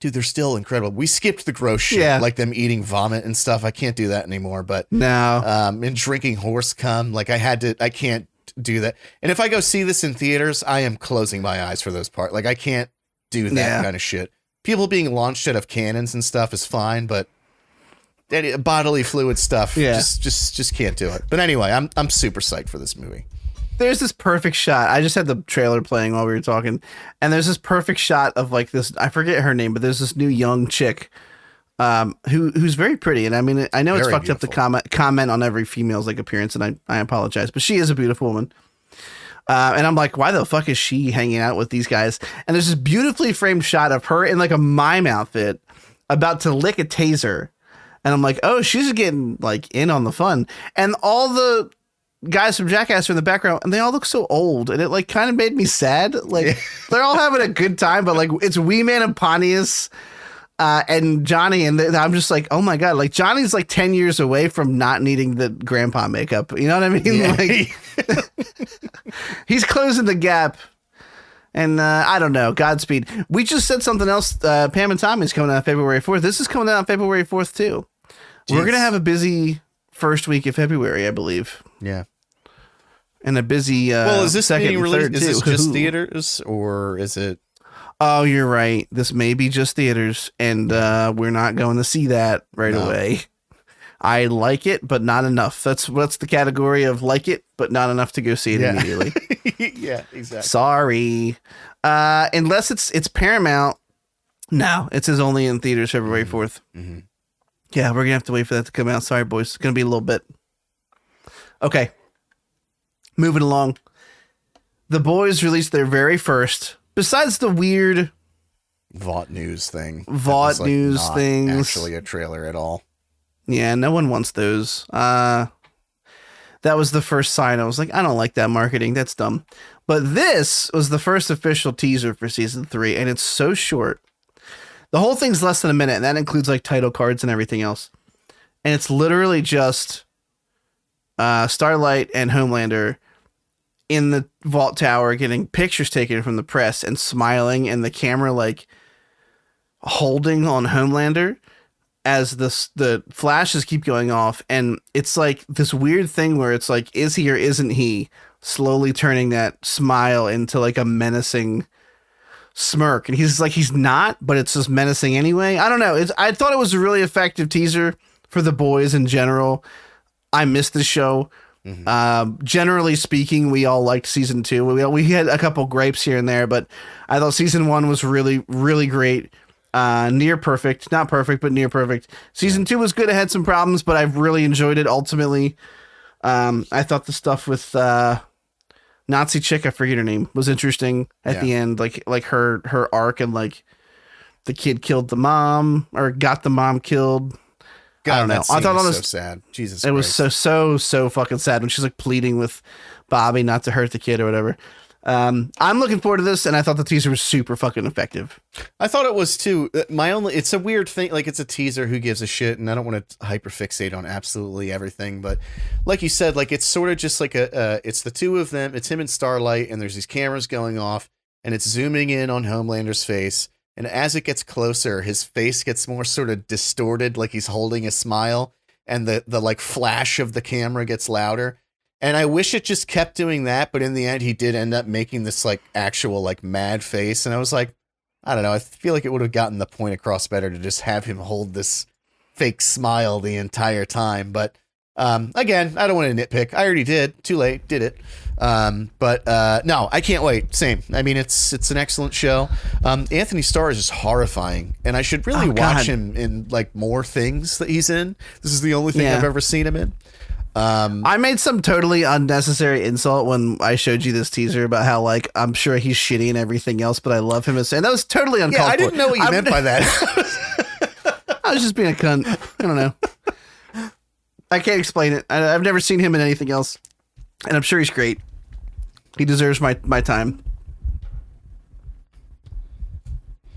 dude, they're still incredible. We skipped the gross shit, like them eating vomit and stuff. I can't do that anymore, but no. And drinking horse cum, like I can't do that. And if I go see this in theaters, I am closing my eyes for those parts. Like I can't do that kind of shit. People being launched out of cannons and stuff is fine, but bodily fluid stuff, just can't do it. But anyway, I'm super psyched for this movie. There's this perfect shot. I just had the trailer playing while we were talking, and there's this perfect shot of like this. I forget her name, but there's this new young chick, who's very pretty. And I mean, I know it's fucked up to comment on every female's like appearance, and I apologize, but she is a beautiful woman. And I'm like, why the fuck is she hanging out with these guys? And there's this beautifully framed shot of her in like a mime outfit about to lick a taser. And I'm like, oh, she's getting like in on the fun. And all the guys from Jackass are in the background and they all look so old. And it like kind of made me sad. Like they're all having a good time, but like it's Wee Man and Pontius and Johnny. And I'm just like, oh my God, like Johnny's like 10 years away from not needing the grandpa makeup. You know what I mean? Yeah. Like he's closing the gap. And I don't know. Godspeed. We just said something else. Pam and Tommy is coming out February 4th. This is coming out on February 4th, too. Jeez. We're going to have a busy first week of February, I believe. Yeah. And a busy well, is this second being released? Is this just theaters or is it? Oh, you're right. This may be just theaters. And we're not going to see that right away. I like it, but not enough. That's the category of like it, but not enough to go see it immediately. Yeah, exactly. Sorry. Unless it's Paramount. No, it says only in theaters February 4th. Mm-hmm. Yeah, we're going to have to wait for that to come out. Sorry, boys. It's going to be a little bit. Okay. Moving along. The boys released their very first, besides the weird Vought news thing. Vought news not things. Actually a trailer at all. Yeah, no one wants those. That was the first sign. I was like, I don't like that marketing. That's dumb. But this was the first official teaser for season 3, and it's so short. The whole thing's less than a minute, and that includes like title cards and everything else. And it's literally just Starlight and Homelander in the vault tower getting pictures taken from the press and smiling, and the camera like holding on Homelander as the flashes keep going off. And it's like this weird thing where it's like, is he or isn't he, slowly turning that smile into like a menacing smirk. And he's like, he's not, but it's just menacing anyway. I don't know. I thought it was a really effective teaser for the boys in general. I missed the show. Mm-hmm. Generally speaking, we all liked season 2. We had a couple gripes here and there, but I thought season 1 was really, really great. Near perfect, not perfect, but near perfect. Season 2 was good. It had some problems, but I've really enjoyed it. Ultimately, I thought the stuff with Nazi chick, I forget her name, was interesting at the end. Like her arc, and like the kid killed the mom or got the mom killed. God, I don't know. I thought it was so sad. Jesus, it was so fucking sad when she's like pleading with Bobby not to hurt the kid or whatever. I'm looking forward to this, and I thought the teaser was super fucking effective. I thought it was too. It's a weird thing. Like, it's a teaser. Who gives a shit? And I don't want to hyperfixate on absolutely everything, but like you said, like, it's sort of just like it's the two of them. It's him and Starlight, and there's these cameras going off, and it's zooming in on Homelander's face. And as it gets closer, his face gets more sort of distorted, like he's holding a smile, and the like flash of the camera gets louder. And I wish it just kept doing that, but in the end, he did end up making this like actual like mad face. And I was like, I don't know. I feel like it would have gotten the point across better to just have him hold this fake smile the entire time. But again, I don't want to nitpick. I already did. Too late. Did it. But no, I can't wait. Same. I mean, it's an excellent show. Anthony Starr is just horrifying, and I should really watch him in like more things that he's in. This is the only thing I've ever seen him in. I made some totally unnecessary insult when I showed you this teaser about how, like, I'm sure he's shitty and everything else, but I love him as, and that was totally uncalled for. I didn't know what you meant by that. I was just being a cunt. I don't know. I can't explain it. I've never seen him in anything else, and I'm sure he's great. He deserves my time.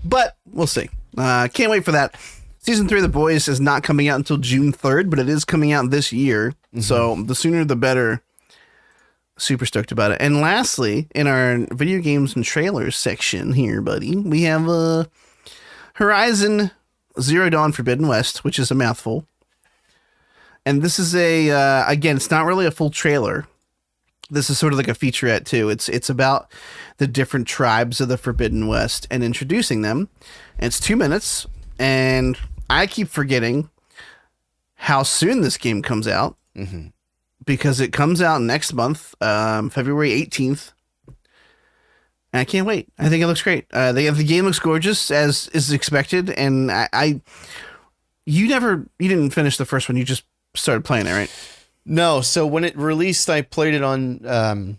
But we'll see. Can't wait for that. Season 3 of The Boys is not coming out until June 3rd, but it is coming out this year. Mm-hmm. So the sooner the better. Super stoked about it. And lastly, in our video games and trailers section here, buddy, we have Horizon Zero Dawn Forbidden West, which is a mouthful. And this is again, it's not really a full trailer. This is sort of like a featurette too. It's about the different tribes of the Forbidden West and introducing them. And it's 2 minutes. And I keep forgetting how soon this game comes out, because it comes out next month, February 18th. And I can't wait. I think it looks great. The game looks gorgeous, as is expected. And you didn't finish the first one. You just started playing it, right? No. So when it released, I played it on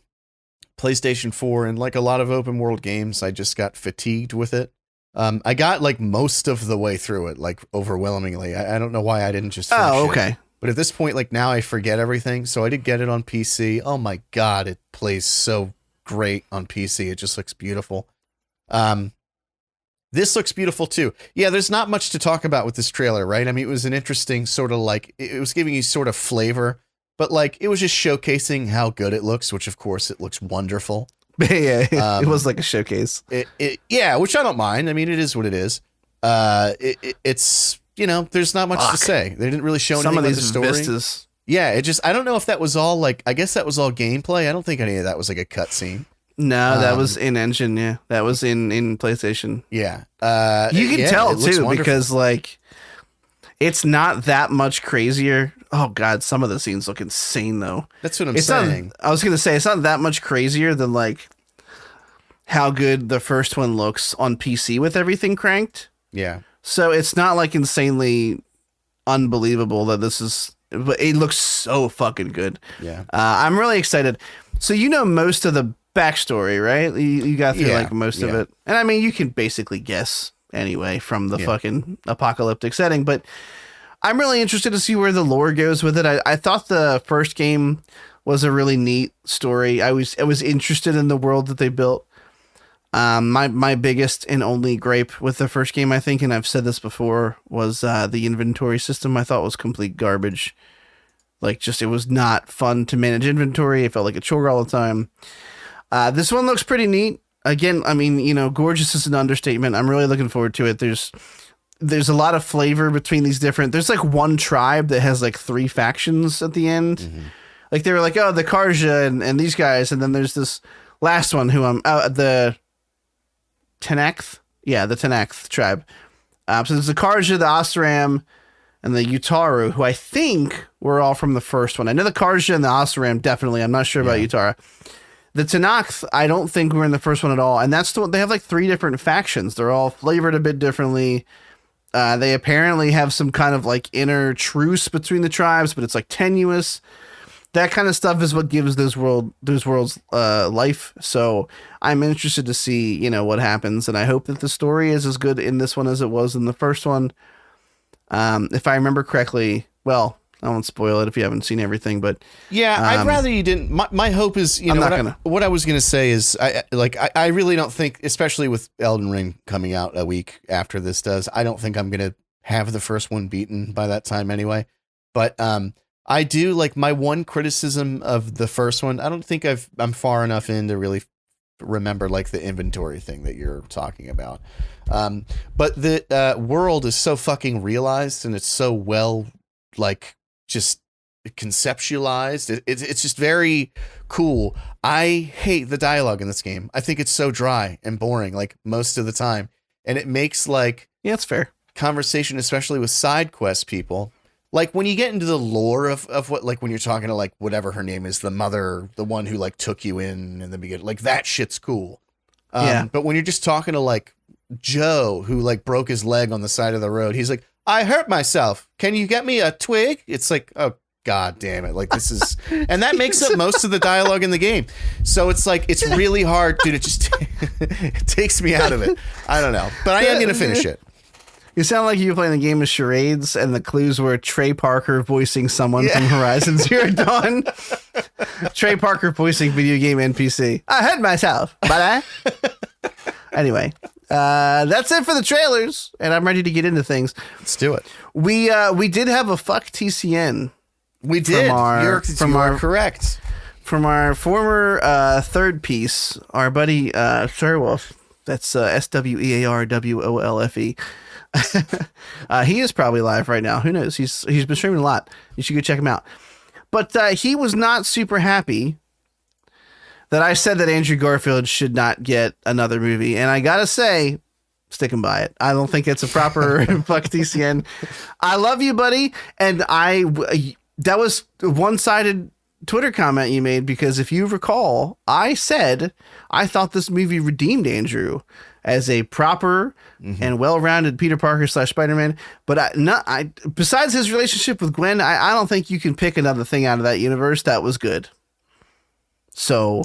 PlayStation 4, and like a lot of open world games, I just got fatigued with it. I got like most of the way through it, like overwhelmingly. I don't know why I didn't just finish it. But at this point, like now I forget everything. So I did get it on PC. Oh my God, it plays so great on PC. It just looks beautiful. This looks beautiful too. Yeah, there's not much to talk about with this trailer, right? I mean, it was an interesting sort of like, it was giving you sort of flavor, but like it was just showcasing how good it looks, which of course it looks wonderful. Yeah, it was like a showcase. Yeah, which I don't mind. I mean, it is what it is. It's, you know, there's not much to say. They didn't really show anything about the story. Vistas. Yeah, it just, I don't know if that was all like, I guess that was all gameplay. I don't think any of that was like a cutscene. No, that was in engine. Yeah, that was in PlayStation. Yeah, you can tell too, because like it's not that much crazier. Oh God, some of the scenes look insane though. That's what I'm saying. I was gonna say it's not that much crazier than like how good the first one looks on PC with everything cranked. Yeah. So it's not like insanely unbelievable that this is, but it looks so fucking good. Yeah. I'm really excited. So you know most of the backstory, right? You got through like most of it. And I mean, you can basically guess anyway from the fucking apocalyptic setting, but I'm really interested to see where the lore goes with it. I thought the first game was a really neat story. I was interested in the world that they built. My biggest and only gripe with the first game, I think, and I've said this before, was the inventory system. I thought was complete garbage. Like, just, it was not fun to manage inventory. It felt like a chore all the time. This one looks pretty neat. Again, I mean, you know, gorgeous is an understatement. I'm really looking forward to it. There's a lot of flavor between these different, there's like one tribe that has like 3 factions at the end. Mm-hmm. Like they were like, oh, the Karja and these guys. And then there's this last one who the Tenakth. Yeah, the Tenakth tribe. So there's the Karja, the Oseram, and the Utaru, who I think were all from the first one. I know the Karja and the Oseram, definitely. I'm not sure about Utara. The Tanakh, I don't think were in the first one at all. And that's they have like 3 different factions. They're all flavored a bit differently. They apparently have some kind of like inner truce between the tribes, but it's like tenuous. That kind of stuff is what gives those worlds life. So I'm interested to see, you know, what happens. And I hope that the story is as good in this one as it was in the first one. If I remember correctly, well, I won't spoil it if you haven't seen everything, but yeah, I'd rather you didn't. My hope is, you know, what I was going to say is I really don't think, especially with Elden Ring coming out a week after this does, I don't think I'm going to have the first one beaten by that time anyway. But, I do like my one criticism of the first one. I don't think I'm far enough in to really remember like the inventory thing that you're talking about. But the world is so fucking realized and it's so well, like, just conceptualized. It's just very cool. I hate the dialogue in this game. I think it's so dry and boring, like most of the time. And it makes like, yeah, it's fair conversation, especially with side quest people. Like when you get into the lore of what, like when you're talking to like whatever her name is, the mother, the one who like took you in the beginning, like that shit's cool. Yeah. But when you're just talking to like Joe, who like broke his leg on the side of the road, he's like, I hurt myself. Can you get me a twig? It's like, oh, God damn it. Like this is, and that makes up most of the dialogue in the game. So it's like, it's really hard, dude. It just it takes me out of it. I don't know, but I am going to finish it. You sound like you were playing the game of charades and the clues were Trey Parker voicing someone from Horizon Zero Dawn. Trey Parker voicing video game NPC. I hurt myself, but anyway, that's it for the trailers, and I'm ready to get into things. Let's do it. We did have a fuck TCN. We did. You're correct. From our former third piece, our buddy Sherwolf. That's SWEARWOLFE. He is probably live right now. Who knows? He's been streaming a lot. You should go check him out. But he was not super happy that I said that Andrew Garfield should not get another movie. And I gotta say, sticking by it. I don't think it's a proper fuck TCN. I love you, buddy. And that was a one-sided Twitter comment you made, because if you recall, I said I thought this movie redeemed Andrew as a proper and well-rounded Peter Parker / Spider-Man. But besides his relationship with Gwen, I don't think you can pick another thing out of that universe that was good. So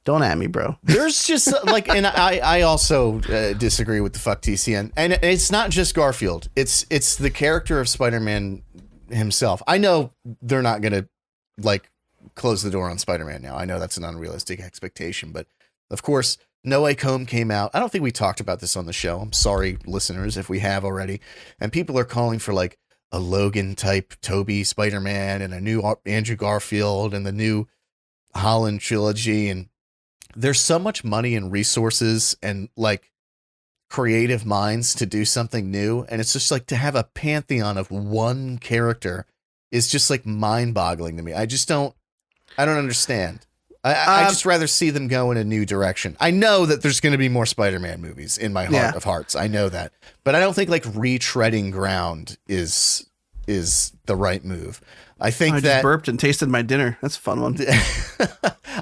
don't at me, bro. There's just like, and I also disagree with the fuck TCN. And it's not just Garfield. It's the character of Spider-Man himself. I know they're not going to like close the door on Spider-Man now. I know that's an unrealistic expectation, but of course, No Way Home came out. I don't think we talked about this on the show. I'm sorry, listeners, if we have already. And people are calling for like a Logan type Toby Spider-Man and a new Andrew Garfield and the new Holland trilogy. And there's so much money and resources and like creative minds to do something new. And it's just like to have a pantheon of one character is just like mind boggling to me. I don't understand. I just rather see them go in a new direction. I know that there's going to be more Spider-Man movies in my heart of hearts. I know that, but I don't think like retreading ground is the right move. I think just burped and tasted my dinner. That's a fun one.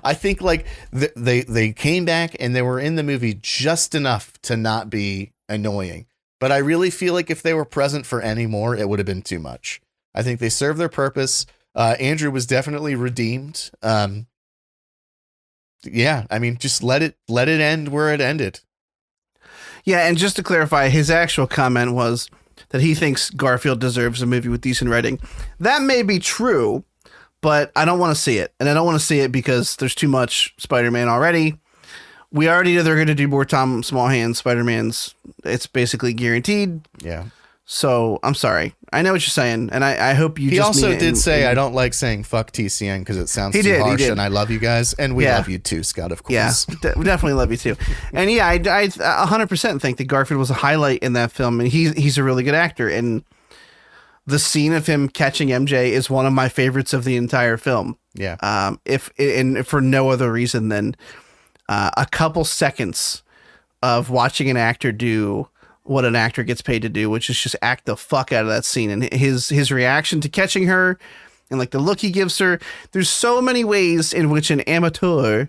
I think like they came back and they were in the movie just enough to not be annoying. But I really feel like if they were present for any more, it would have been too much. I think they served their purpose. Andrew was definitely redeemed. Yeah, I mean, just let it end where it ended. Yeah, and just to clarify, his actual comment was that he thinks Garfield deserves a movie with decent writing. That may be true, but I don't want to see it. And I don't want to see it because there's too much Spider-Man already. We already know they're going to do more Tom Smallhands Spider-Mans. It's basically guaranteed. Yeah. So I'm sorry. I know what you're saying, and I hope you. He just also mean it did say, "I don't like saying fuck TCN because it sounds too harsh." And I love you guys, and we love you too, Scott. Of course, yeah, we definitely love you too. And yeah, I 100% think that Garfield was a highlight in that film, and he's a really good actor. And the scene of him catching MJ is one of my favorites of the entire film. Yeah. If for no other reason than a couple seconds of watching an actor do what an actor gets paid to do, which is just act the fuck out of that scene. And his reaction to catching her and like the look he gives her, there's so many ways in which an amateur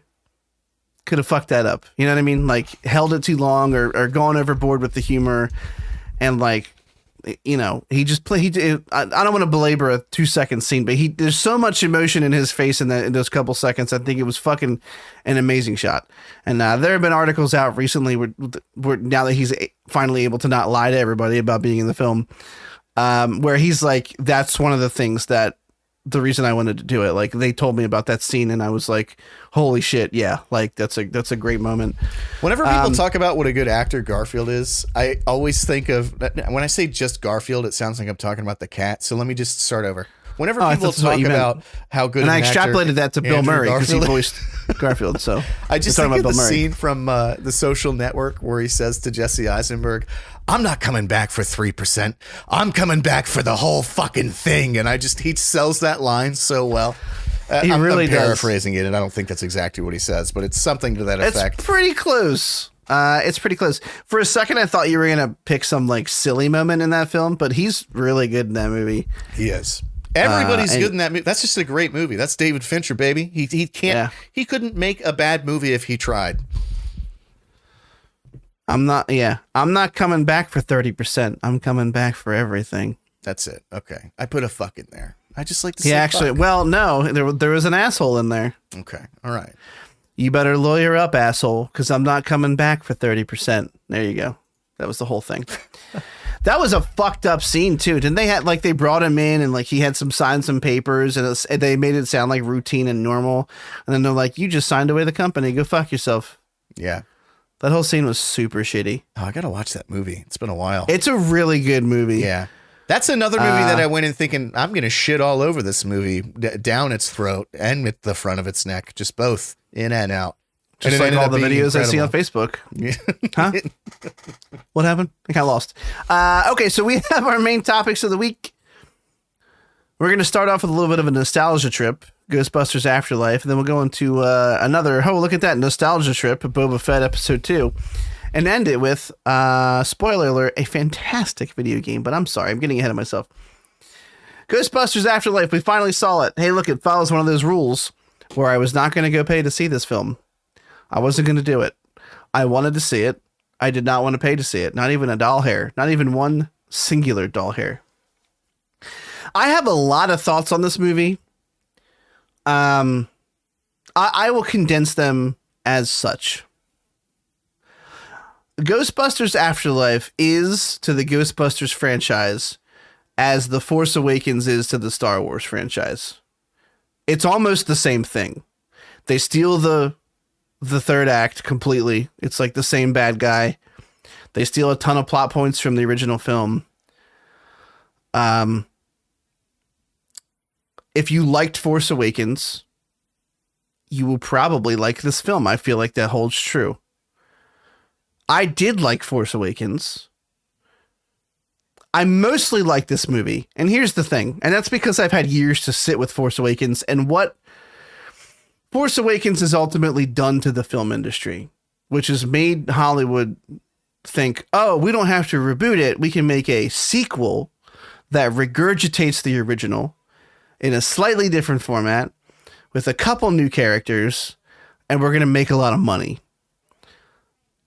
could have fucked that up. You know what I mean? Like held it too long or gone overboard with the humor, and like, you know, he just played. I don't want to belabor a 2-second scene, but there's so much emotion in his face in those couple seconds. I think it was fucking an amazing shot. And there have been articles out recently where now that he's finally able to not lie to everybody about being in the film, where he's like, that's one of the things that the reason I wanted to do it. Like they told me about that scene and I was like, holy shit. Yeah. Like that's a great moment. Whenever people talk about what a good actor Garfield is, I always think of, when I say just Garfield, it sounds like I'm talking about the cat. So let me just start over. Whenever people talk about how good, and I extrapolated that to Bill Murray because he voiced Garfield. So I just think of the scene from The Social Network where he says to Jesse Eisenberg, I'm not coming back for 3%. I'm coming back for the whole fucking thing. And he sells that line so well. I'm paraphrasing it, and I don't think that's exactly what he says, but it's something to that effect. It's pretty close. It's pretty close. For a second, I thought you were going to pick some like silly moment in that film, but he's really good in that movie. He is. Everybody's good in that movie. That's just a great movie. That's David Fincher, baby. He couldn't make a bad movie if he tried. I'm not coming back for 30%. I'm coming back for everything. That's it. Okay. I put a fuck in there. I just like to say fuck. Well, no, there was an asshole in there. Okay. All right. You better lawyer up, asshole, because I'm not coming back for 30%. There you go. That was the whole thing. That was a fucked up scene too. Didn't they brought him in and like he had signed some papers and they made it sound like routine and normal. And then they're like, you just signed away the company. Go fuck yourself. Yeah. That whole scene was super shitty. Oh, I got to watch that movie. It's been a while. It's a really good movie. Yeah. That's another movie that I went in thinking I'm going to shit all over this movie down its throat and at the front of its neck. Just both in and out. Just like all the videos I see on Facebook. Yeah. Huh? What happened? I got lost. Okay, so we have our main topics of the week. We're going to start off with a little bit of a nostalgia trip, Ghostbusters Afterlife, and then we'll go into look at that nostalgia trip, Boba Fett Episode 2, and end it with, spoiler alert, a fantastic video game, but I'm sorry, I'm getting ahead of myself. Ghostbusters Afterlife, we finally saw it. Hey, look, it follows one of those rules where I was not going to go pay to see this film. I wasn't going to do it. I wanted to see it. I did not want to pay to see it. Not even a doll hair. Not even one singular doll hair. I have a lot of thoughts on this movie. I will condense them as such. Ghostbusters Afterlife is to the Ghostbusters franchise as The Force Awakens is to the Star Wars franchise. It's almost the same thing. They steal the third act completely. It's like the same bad guy. They steal a ton of plot points from the original film. If you liked Force Awakens, you will probably like this film. I feel like that holds true. I did like Force Awakens. I mostly like this movie. And here's the thing. And that's because I've had years to sit with Force Awakens and what Force Awakens has ultimately done to the film industry, which has made Hollywood think, oh, we don't have to reboot it. We can make a sequel that regurgitates the original in a slightly different format with a couple new characters, and we're going to make a lot of money.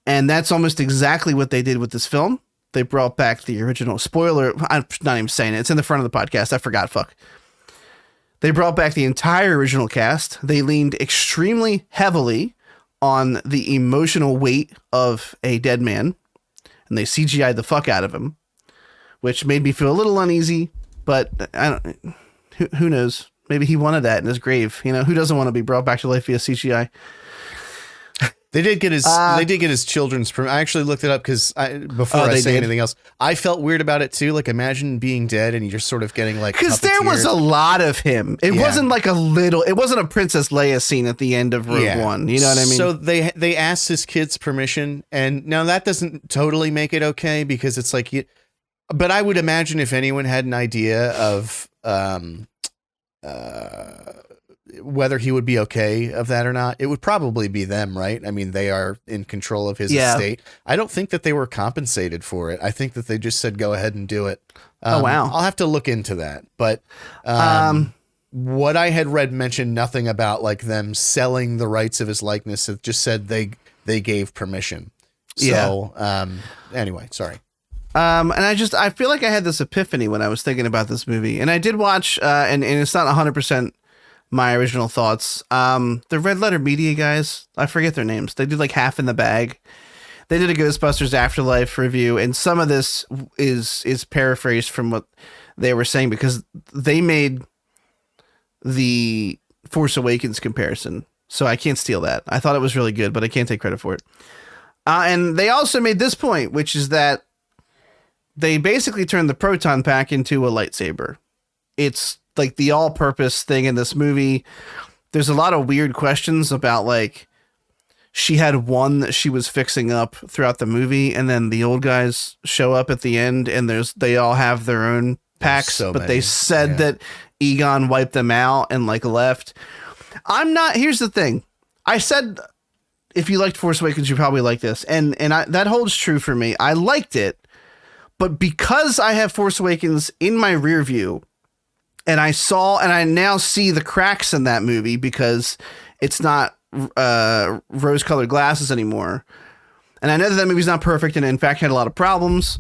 And that's almost exactly what they did with this film. They brought back the original. Spoiler, I'm not even saying it. It's in the front of the podcast. I forgot. Fuck. They brought back the entire original cast. They leaned extremely heavily on the emotional weight of a dead man, and they CGI'd the fuck out of him, which made me feel a little uneasy, but I don't, who knows? Maybe he wanted that in his grave. You know, who doesn't want to be brought back to life via CGI? They did get his children's permission. I actually looked it up because before I say anything else, I felt weird about it too. Like imagine being dead and you're sort of getting like, because there was a lot of him. It wasn't like it wasn't a Princess Leia scene at the end of Rogue One. You know what I mean? So they asked his kids permission, and now that doesn't totally make it okay because it's like, but I would imagine if anyone had an idea of, whether he would be okay of that or not, it would probably be them, right? I mean, they are in control of his estate. I don't think that they were compensated for it. I think that they just said, go ahead and do it. Oh, wow. I'll have to look into that, but, what I had read mentioned nothing about like them selling the rights of his likeness. It just said they gave permission. So, anyway, sorry. And I feel like I had this epiphany when I was thinking about this movie, and I did watch, and it's not 100% my original thoughts. The Red Letter Media guys, I forget their names. They did like Half in the Bag. They did a Ghostbusters Afterlife review, and some of this is paraphrased from what they were saying because they made the Force Awakens comparison. So I can't steal that. I thought it was really good, but I can't take credit for it. And they also made this point, which is that they basically turned the proton pack into a lightsaber. It's like the all-purpose thing in this movie. There's a lot of weird questions about like she had one that she was fixing up throughout the movie, and then the old guys show up at the end, and they all have their own packs, but they said that Egon wiped them out and like left. Here's the thing. I said if you liked Force Awakens, you probably like this, and that holds true for me. I liked it. But because I have Force Awakens in my rear view, and I now see the cracks in that movie because it's not rose-colored glasses anymore. And I know that movie's not perfect and in fact had a lot of problems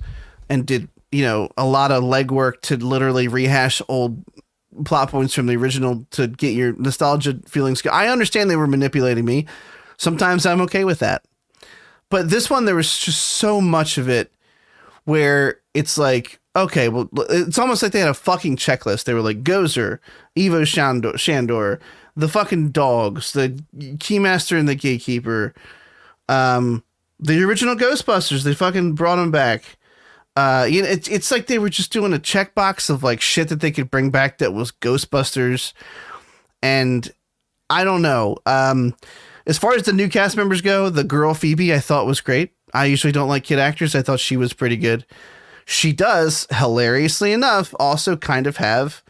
and did, a lot of legwork to literally rehash old plot points from the original to get your nostalgia feelings. I understand they were manipulating me. Sometimes I'm okay with that. But this one, there was just so much of it where it's like, okay, well, it's almost like they had a fucking checklist. They were like Gozer, Evo Shandor, the fucking dogs, the Keymaster and the Gatekeeper, the original Ghostbusters. They fucking brought them back. It's like they were just doing a checkbox of like shit that they could bring back that was Ghostbusters. And I don't know. As far as the new cast members go, the girl Phoebe I thought was great. I usually don't like kid actors. I thought she was pretty good. She does, hilariously enough, also kind of have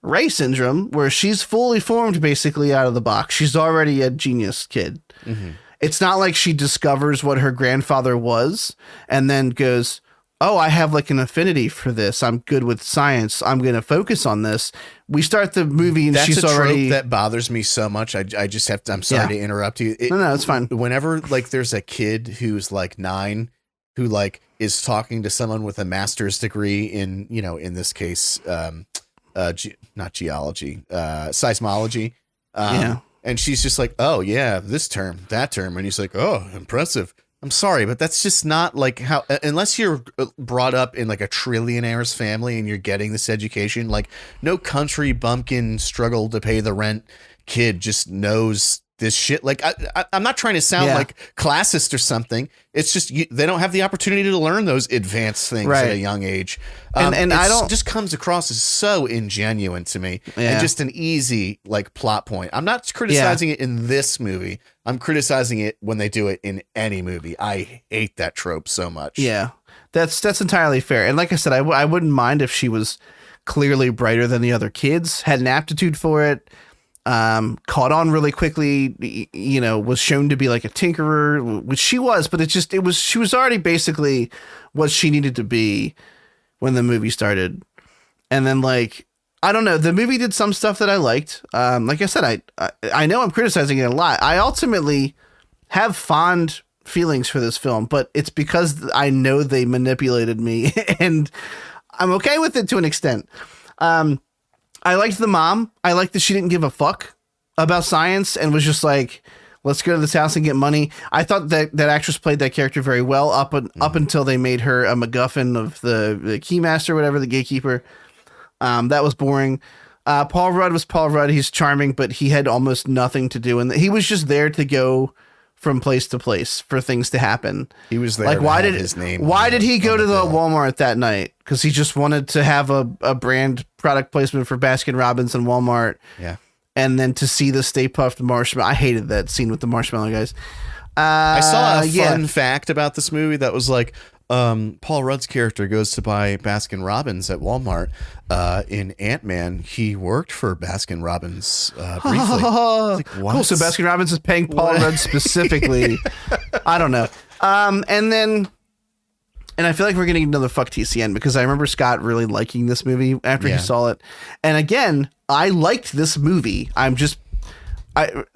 Rey syndrome, where she's fully formed basically out of the box. She's already a genius kid. Mm-hmm. It's not like she discovers what her grandfather was and then goes, oh, I have like an affinity for this. I'm good with science. I'm going to focus on this. We start the movie and she's already... trope that bothers me so much. I just have to, I'm sorry to interrupt you. No, it's fine. Whenever like there's a kid who's like 9 who like is talking to someone with a master's degree in, in this case, not geology, seismology. And she's just like, oh yeah, this term, that term. And he's like, oh, impressive. I'm sorry, but that's just not like how, unless you're brought up in like a trillionaire's family and you're getting this education, like no country bumpkin struggle to pay the rent kid just knows this shit. Like I'm not trying to sound like classist or something. It's just they don't have the opportunity to learn those advanced things at a young age. And I don't just comes across as so ingenuine to me and just an easy like plot point. I'm not criticizing it in this movie. I'm criticizing it when they do it in any movie. I hate that trope so much. Yeah, that's entirely fair. And like I said, I wouldn't mind if she was clearly brighter than the other kids, had an aptitude for it, caught on really quickly, was shown to be like a tinkerer, which she was, but she was already basically what she needed to be when the movie started. And then like, I don't know, the movie did some stuff that I liked. Like I said, I know I'm criticizing it a lot. I ultimately have fond feelings for this film, but it's because I know they manipulated me and I'm okay with it to an extent. I liked the mom. I liked that she didn't give a fuck about science and was just like, let's go to this house and get money. I thought that actress played that character very well up until they made her a MacGuffin of the Keymaster, whatever, the Gatekeeper. That was boring. Paul Rudd was Paul Rudd. He's charming, but he had almost nothing to do. And he was just there to go from place to place for things to happen. He was there. Like, why did he go to the bill. Walmart that night? Because he just wanted to have a brand product placement for Baskin Robbins and Walmart. Yeah. And then to see the Stay Puft Marshmallow. I hated that scene with the marshmallow guys. I saw a fun fact about this movie that was like, Paul Rudd's character goes to buy Baskin Robbins at Walmart. In Ant-Man, he worked for Baskin Robbins briefly. Like, cool. So Baskin Robbins is paying Paul Rudd specifically. I don't know. And then And I feel like we're getting another fuck TCN because I remember Scott really liking this movie after he saw it. And again, I liked this movie.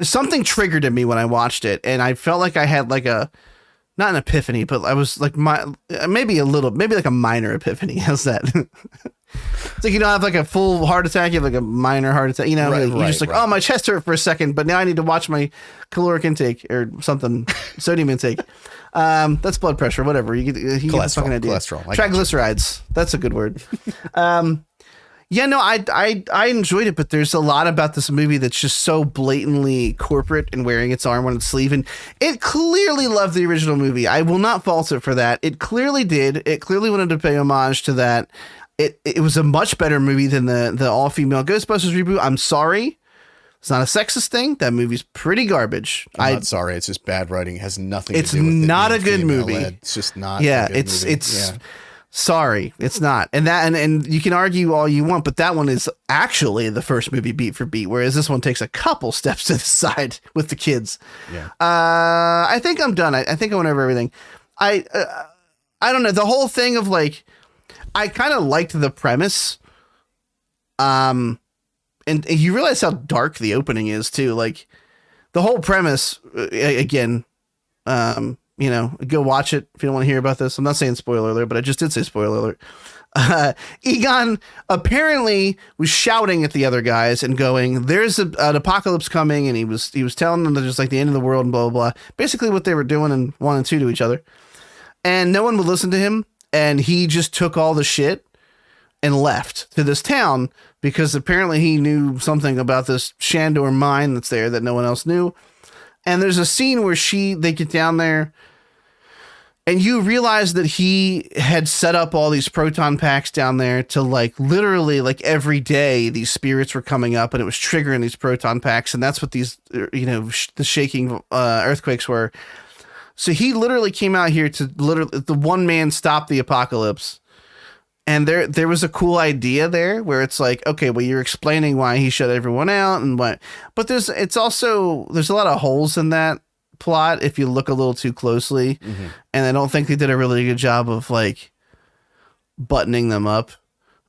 Something triggered in me when I watched it, and I felt like I had like not an epiphany, but I was like maybe like a minor epiphany. How's that? It's like you don't have like a full heart attack, you have like a minor heart attack, you know, you're just like, oh, my chest hurt for a second, but now I need to watch my caloric intake or something, sodium intake. That's blood pressure, whatever. You get the fucking idea. Triglycerides. That's a good word. Yeah, no, I enjoyed it, but there's a lot about this movie that's just so blatantly corporate and wearing its arm on its sleeve. And it clearly loved the original movie. I will not fault it for that. It clearly did. It clearly wanted to pay homage to that. It was a much better movie than the all-female Ghostbusters reboot. I'm sorry. It's not a sexist thing. That movie's pretty garbage. I'm not sorry. It's just bad writing. It has nothing to do with it. It's not a good movie. It's just not a good movie. It's sorry, it's not. And you can argue all you want, but that one is actually the first movie beat for beat, whereas this one takes a couple steps to the side with the kids. Yeah. I think I'm done. I think I went over everything. I don't know. The whole thing of like, I kind of liked the premise. And you realize how dark the opening is too. Like the whole premise, again, you know, go watch it if you don't want to hear about this. I'm not saying spoiler alert, but I just did say spoiler alert. Egon apparently was shouting at the other guys and going, there's an apocalypse coming. And he was telling them that just like the end of the world and blah, blah, blah. Basically what they were doing in 1 and 2 to each other. And no one would listen to him. And he just took all the shit and left to this town because apparently he knew something about this Shandor mine that's there that no one else knew. And there's a scene where they get down there and you realize that he had set up all these proton packs down there to like literally like every day these spirits were coming up and it was triggering these proton packs. And that's what these, you know, the shaking earthquakes were. So he literally came out here to the one man stop the apocalypse. And there was a cool idea there where it's like, okay, well, you're explaining why he shut everyone out and what, but there's a lot of holes in that plot if you look a little too closely. Mm-hmm. And I don't think they did a really good job of like buttoning them up.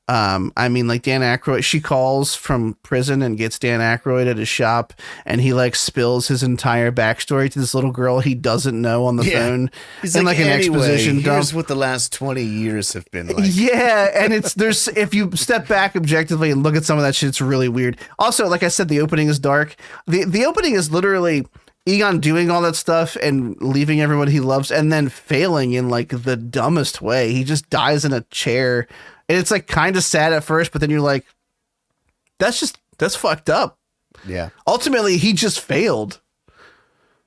I mean, like Dan Aykroyd, she calls from prison and gets Dan Aykroyd at his shop and he like spills his entire backstory to this little girl he doesn't know on the phone. He's like an exposition dump. Here's what the last 20 years have been like. Yeah. And if you step back objectively and look at some of that shit, it's really weird. Also, like I said, the opening is dark. The opening is literally Egon doing all that stuff and leaving everyone he loves and then failing in like the dumbest way. He just dies in a chair. And it's like kind of sad at first, but then you're like, that's fucked up. Yeah. Ultimately, he just failed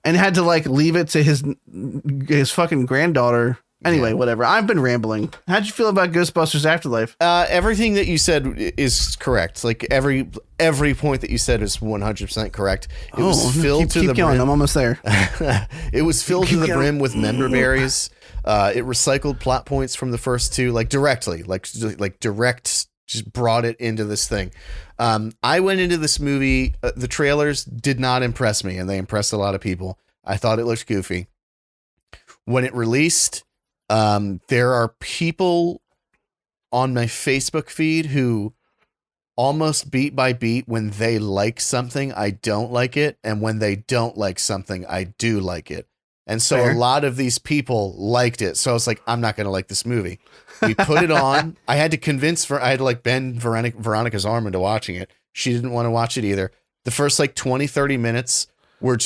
and had to like leave it to his fucking granddaughter. Anyway, whatever. I've been rambling. How'd you feel about Ghostbusters Afterlife? Everything that you said is correct. Like every point that you said is 100% correct. It was filled to the brim. I'm almost there. It was filled to the brim with member berries. It recycled plot points from the first two, like directly, like direct, just brought it into this thing. I went into this movie. The trailers did not impress me, and they impressed a lot of people. I thought it looked goofy. When it released, there are people on my Facebook feed who almost beat by beat, when they like something, I don't like it. And when they don't like something, I do like it. And so a lot of these people liked it. So I was like, I'm not going to like this movie. We put it on. I had to like bend Veronica's arm into watching it. She didn't want to watch it either. The first like 20, 30 minutes, we're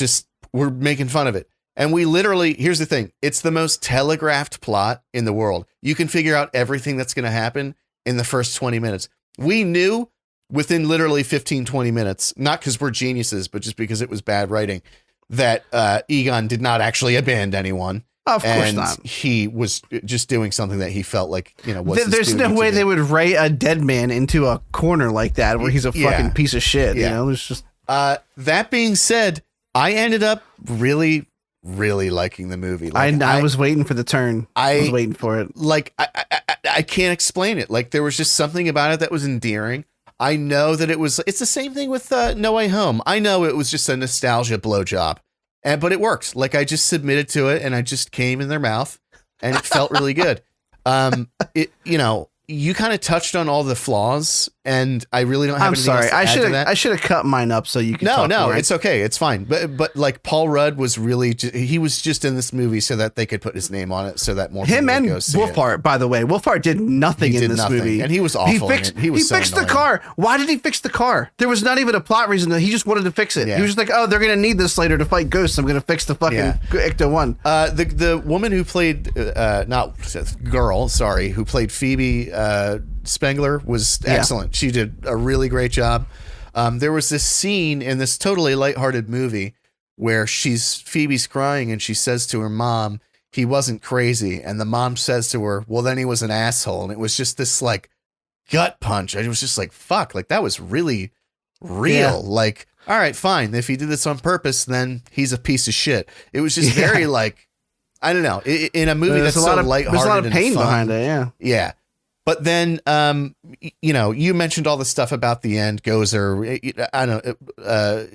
making fun of it. And we literally, here's the thing. It's the most telegraphed plot in the world. You can figure out everything that's going to happen in the first 20 minutes. We knew within literally 15, 20 minutes, not because we're geniuses, but just because it was bad writing, that Egon did not actually abandon anyone. Of course not. He was just doing something that he felt like, you know, there's no way they would write a dead man into a corner like that where he's a fucking piece of shit. Yeah. You know, there's just. That being said, I ended up really, really liking the movie. Like, I was waiting for the turn. I was waiting for it. Like, I can't explain it. Like, there was just something about it that was endearing. I know that it's the same thing with No Way Home. I know it was just a nostalgia blowjob, but it worked. Like I just submitted to it and I just came in their mouth and it felt really good. You kind of touched on all the flaws, and I really don't have. I'm sorry. I should have cut mine up so you can. No, more. it's okay. It's fine. But like Paul Rudd was really he was just in this movie so that they could put his name on it, so that more him people and would go see Wolfhard. By the way, Wolfhard did nothing in this movie, and he was awful. He fixed the car. Why did he fix the car? There was not even a plot reason. He just wanted to fix it. Yeah. He was just like, oh, they're gonna need this later to fight ghosts. I'm gonna fix the fucking Ecto 1. The woman who played who played Phoebe Spengler was excellent. She did a really great job. There was this scene in this totally lighthearted movie where Phoebe's crying and she says to her mom, he wasn't crazy. And the mom says to her, well, then he was an asshole. And it was just this like gut punch. I was just like, fuck, like that was really real. Yeah. Like, all right, fine. If he did this on purpose, then he's a piece of shit. It was just very like, I don't know, in a movie that's so lighthearted. There's a lot of pain behind it. Yeah. Yeah. But then, you mentioned all the stuff about the end, Gozer. I don't know.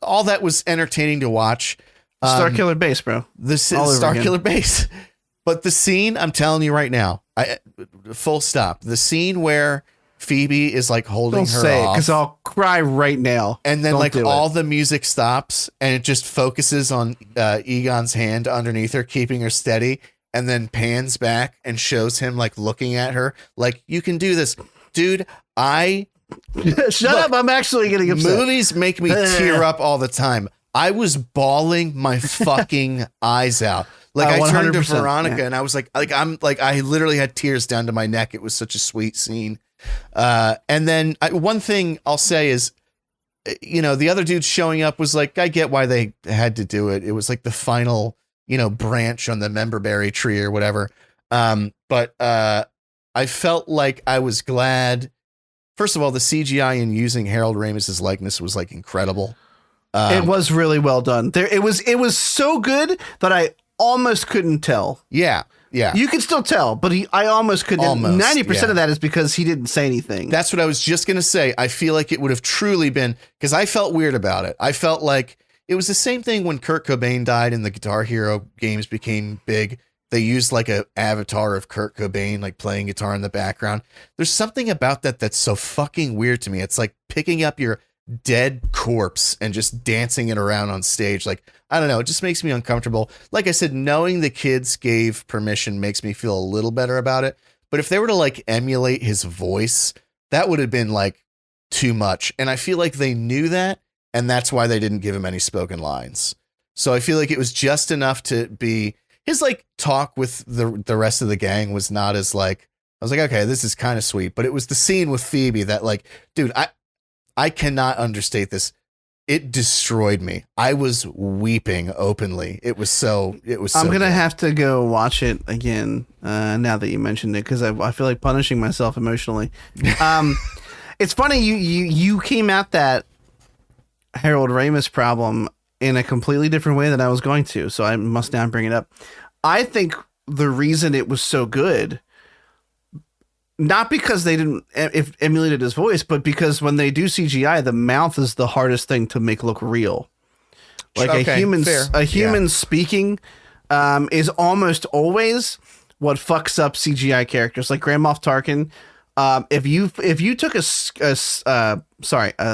All that was entertaining to watch. Starkiller Base, bro. Starkiller Base. But the scene, I'm telling you right now, full stop. The scene where Phoebe is like holding her off. Because I'll cry right now. And then all the music stops and it just focuses on Egon's hand underneath her, keeping her steady. And then pans back and shows him like looking at her like, you can do this, dude. Shut up. I'm actually getting upset. Movies make me tear up all the time. I was bawling my fucking eyes out. Like I turned to Veronica and I was like, I literally had tears down to my neck. It was such a sweet scene. And then one thing I'll say is, the other dude showing up was like, I get why they had to do it. It was like the final, branch on the memberberry tree or whatever. But I felt like I was glad. First of all, the CGI in using Harold Ramis's likeness was like incredible. It was really well done. It was so good that I almost couldn't tell. Yeah. Yeah. You could still tell, but I almost couldn't. 90% of that is because he didn't say anything. That's what I was just going to say. I feel like it would have truly been, because I felt weird about it. I felt like it was the same thing when Kurt Cobain died and the Guitar Hero games became big. They used like a avatar of Kurt Cobain, like playing guitar in the background. There's something about that that's so fucking weird to me. It's like picking up your dead corpse and just dancing it around on stage. Like, I don't know. It just makes me uncomfortable. Like I said, knowing the kids gave permission makes me feel a little better about it. But if they were to like emulate his voice, that would have been like too much. And I feel like they knew that. And that's why they didn't give him any spoken lines. So I feel like it was just enough to be his like talk with the rest of the gang was not as like, I was like, okay, this is kind of sweet. But it was the scene with Phoebe that like, dude, I cannot understate this. It destroyed me. I was weeping openly. It was so I'm going to have to go watch it again now that you mentioned it, because I feel like punishing myself emotionally. It's funny, you came at that Harold Ramis problem in a completely different way than I was going to, so I must now bring it up. I think the reason it was so good, not because they didn't emulated his voice, but because when they do CGI, the mouth is the hardest thing to make look real. Like a human speaking is almost always what fucks up CGI characters. Like Grand Moff Tarkin, if you took a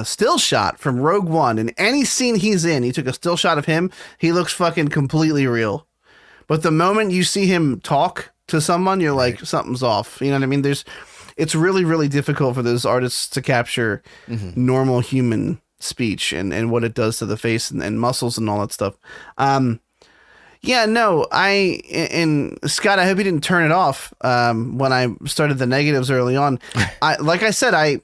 still shot from Rogue One in any scene he's in, you took a still shot of him, he looks fucking completely real. But the moment you see him talk to someone, you're like, something's off. You know what I mean? It's really, really difficult for those artists to capture normal human speech and what it does to the face and muscles and all that stuff. Yeah, no, and Scott, I hope you didn't turn it off when I started the negatives early on. Like I said,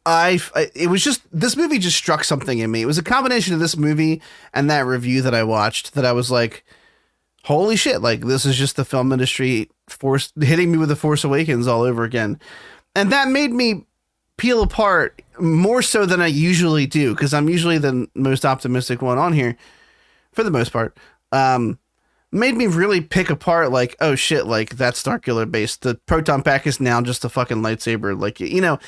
it was just, this movie just struck something in me. It was a combination of this movie and that review that I watched that I was like, holy shit, like this is just the film industry hitting me with The Force Awakens all over again. And that made me peel apart more so than I usually do, because I'm usually the most optimistic one on here for the most part. Made me really pick apart like, oh shit, like that's Starkiller Base. The proton pack is now just a fucking lightsaber, like, you know.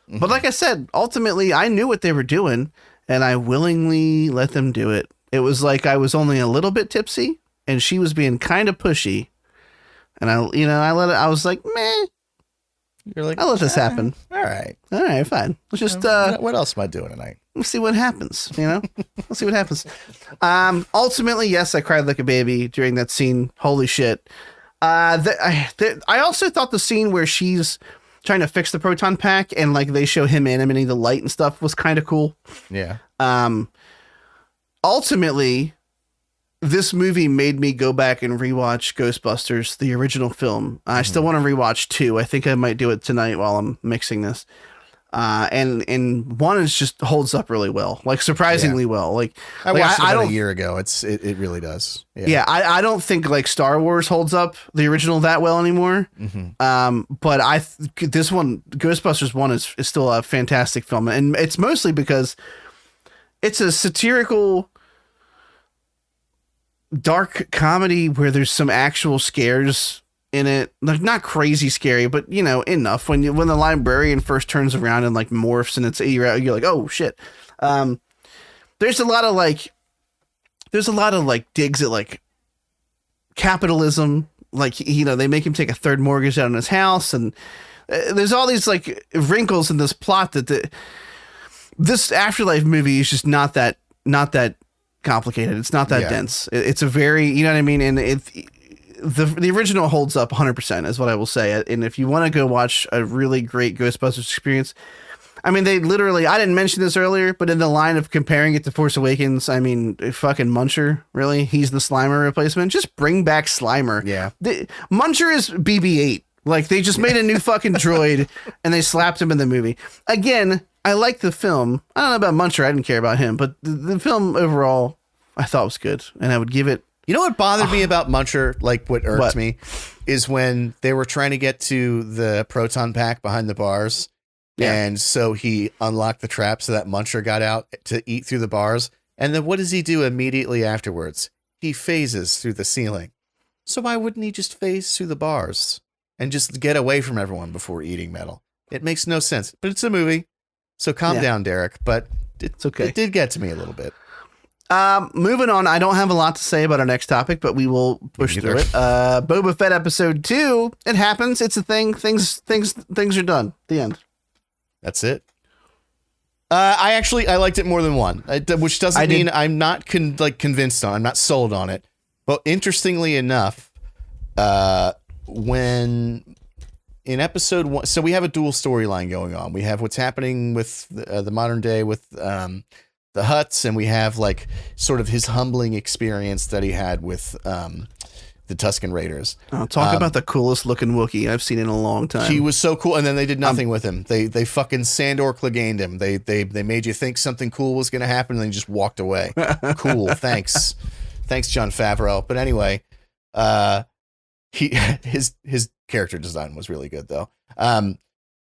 But like I said, ultimately I knew what they were doing and I willingly let them do it. It was like I was only a little bit tipsy and she was being kind of pushy. And I let it. I was like, meh. You're like, I'll let this happen. All right, Fine. Let's just what else am I doing tonight? let's see what happens. Let's see what happens. Ultimately, yes, I cried like a baby during that scene. Holy shit. I also thought the scene where she's trying to fix the proton pack and like they show him animating the light and stuff was kind of cool. Yeah. Ultimately, this movie made me go back and rewatch Ghostbusters, the original film. I still want to rewatch 2. I think I might do it tonight while I'm mixing this. And 1 is just holds up really well, like surprisingly well. Like I watched it about a year ago. It really does. Yeah. I don't think like Star Wars holds up the original that well anymore. But this one, Ghostbusters 1 is still a fantastic film. And it's mostly because it's a satirical dark comedy where there's some actual scares in it, like not crazy scary, but enough. When the librarian first turns around and like morphs and you're like, oh shit. There's a lot of like digs at like capitalism, like they make him take a third mortgage out on his house, and there's all these like wrinkles in this plot that this Afterlife movie is just not that complicated. It's not that dense. It's a very, you know what I mean? And the original holds up 100% is what I will say. And if you want to go watch a really great Ghostbusters experience, I mean, they literally, I didn't mention this earlier, but in the line of comparing it to Force Awakens, I mean, fucking Muncher, really? He's the Slimer replacement. Just bring back Slimer. Yeah. Muncher is BB-8. Like, they just made a new fucking droid and they slapped him in the movie. Again, I like the film. I don't know about Muncher. I didn't care about him, but the film overall, I thought was good. And I would give it. You know what bothered me about Muncher, like what irked me, is when they were trying to get to the proton pack behind the bars. Yeah. And so he unlocked the trap so that Muncher got out to eat through the bars. And then what does he do immediately afterwards? He phases through the ceiling. So why wouldn't he just phase through the bars and just get away from everyone before eating metal? It makes no sense, but it's a movie. So calm down, Derek. But it's okay. It did get to me a little bit. Moving on, I don't have a lot to say about our next topic, but we will push through it. Boba Fett episode 2. It happens. It's a thing. Things are done. The end. That's it. I liked it more than one, which doesn't mean I'm not convinced on. I'm not sold on it. But interestingly enough, when in episode 1, so we have a dual storyline going on. We have what's happening with the modern day with the Hutts, and we have like sort of his humbling experience that he had with the Tusken Raiders. Talk about the coolest looking Wookiee I've seen in a long time. He was so cool, and then they did nothing with him. They fucking Sandor Cleganed him. They made you think something cool was going to happen, and then just walked away. Cool, thanks, Jon Favreau. But anyway, his character design was really good though.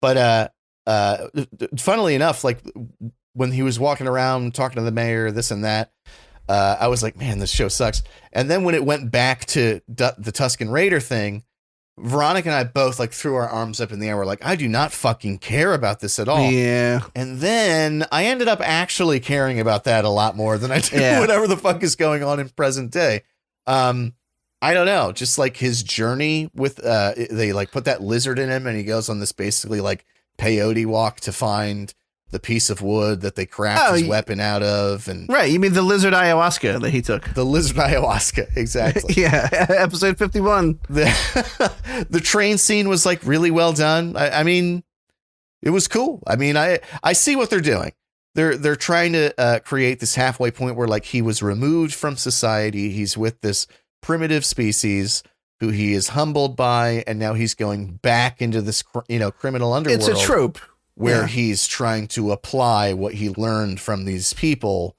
But funnily enough, like when he was walking around talking to the mayor, this and that, I was like, man, this show sucks. And then when it went back to the Tusken Raider thing, Veronica and I both like threw our arms up in the air. We're like, I do not fucking care about this at all. Yeah. And then I ended up actually caring about that a lot more than I did whatever the fuck is going on in present day. I don't know. Just like his journey with, they like put that lizard in him and he goes on this basically like peyote walk to find the piece of wood that they craft his weapon out of. And right. You mean the lizard ayahuasca that he took? The lizard ayahuasca. Exactly. Yeah. Episode 51. The train scene was like really well done. I mean, it was cool. I mean, I see what they're doing. They're trying to create this halfway point where like he was removed from society. He's with this primitive species who he is humbled by. And now he's going back into this, criminal underworld. It's a trope. Where he's trying to apply what he learned from these people,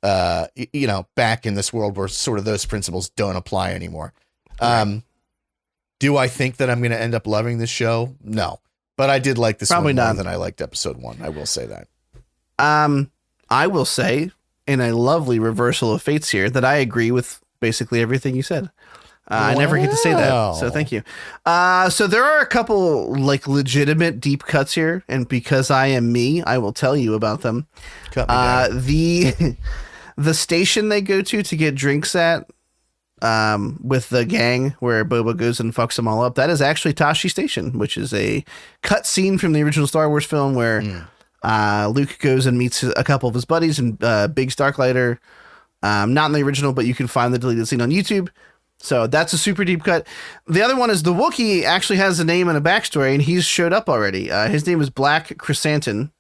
back in this world where sort of those principles don't apply anymore. Right. Do I think that I'm going to end up loving this show? No, but I did like this Probably one more not. than I liked episode 1. I will say that. I will say, in a lovely reversal of fates here, that I agree with basically everything you said. I never get to say that, so thank you. So there are a couple like legitimate deep cuts here, and because I am me, I will tell you about them. Cut me down. The station they go to get drinks at, with the gang where Boba goes and fucks them all up. That is actually Tashi Station, which is a cut scene from the original Star Wars film where Luke goes and meets a couple of his buddies and Big Starklighter. Not in the original, but you can find the deleted scene on YouTube. So that's a super deep cut. The other one is the Wookiee actually has a name and a backstory, and he's showed up already. His name is Black Chrysanthemum.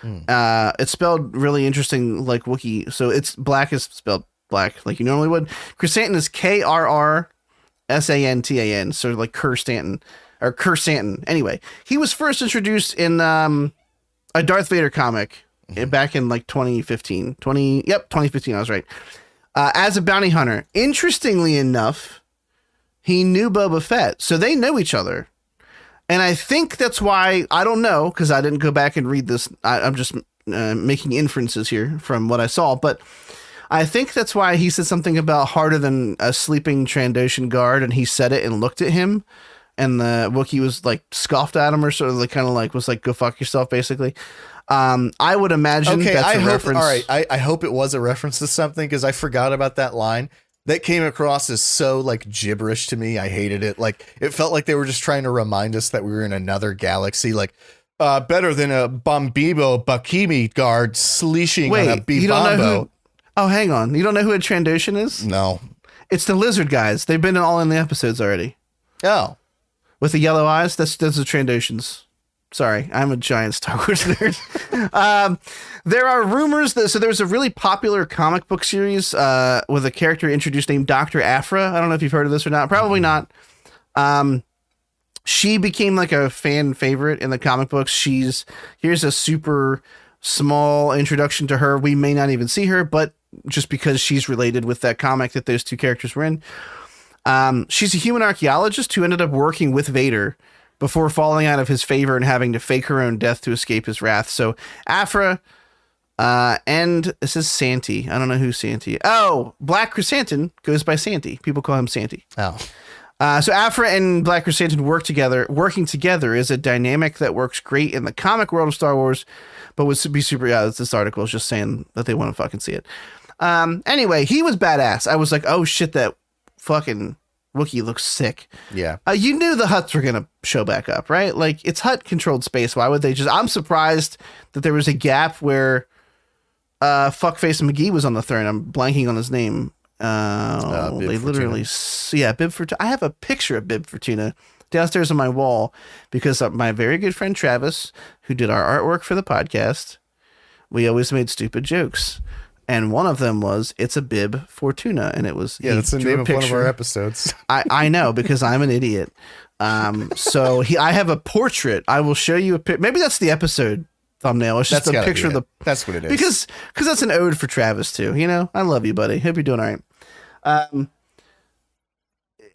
It's spelled really interesting, like Wookiee. So it's black is spelled black, like you normally would. Chrysanthemum is Krrsantan, sort of like Kerstanton or Kersantan. Anyway, he was first introduced in a Darth Vader comic back in like 2015. 2015. I was right. As a bounty hunter. Interestingly enough, he knew Boba Fett, so they know each other. And I think that's why, I don't know, because I didn't go back and read this. I'm just making inferences here from what I saw, but I think that's why he said something about harder than a sleeping Trandoshan guard, and he said it and looked at him, and the Wookiee was like scoffed at him or sort of like kind of like was like, go fuck yourself, basically. I would imagine that's a reference. All right, I hope it was a reference to something because I forgot about that line. That came across as so like gibberish to me. I hated it. Like it felt like they were just trying to remind us that we were in another galaxy. Like better than a Bombibo Bakimi guard sleeshing on a Bibombo. You don't know who? Oh, hang on. You don't know who a Trandoshan is? No. It's the lizard guys. They've been all in the episodes already. Oh, with the yellow eyes. That's the Trandoshans. Sorry, I'm a giant Star Wars nerd. There are rumors that so there's a really popular comic book series with a character introduced named Dr. Aphra. I don't know if you've heard of this or not. Probably not. She became like a fan favorite in the comic books. Here's a super small introduction to her. We may not even see her, but just because she's related with that comic that those two characters were in. She's a human archaeologist who ended up working with Vader before falling out of his favor and having to fake her own death to escape his wrath. So Aphra, and this is Santi. I don't know who Santi. Oh, Black Chrysanthemum goes by Santi. People call him Santi. Oh. So Aphra and Black Chrysanthemum working together is a dynamic that works great in the comic world of Star Wars, but would be super. Yeah, this article is just saying that they want to fucking see it. Anyway, he was badass. I was like, oh shit, that fucking Wookiee looks sick. Yeah. You knew the Hutts were going to show back up, right? Like, it's Hut-controlled space. Why would they just... I'm surprised that there was a gap where Fuckface McGee was on the throne. I'm blanking on his name. They literally... Yeah, Bib Fortuna. I have a picture of Bib Fortuna downstairs on my wall because my very good friend Travis, who did our artwork for the podcast, we always made stupid jokes. And one of them was, it's a Bib Fortuna. And it was... Yeah, that's the name of one of our episodes. I know, because I'm an idiot. So I have a portrait. I will show you a picture. Maybe that's the episode thumbnail. It's just a picture of the... That's what it is. Because that's an ode for Travis, too. You know? I love you, buddy. Hope you're doing all right.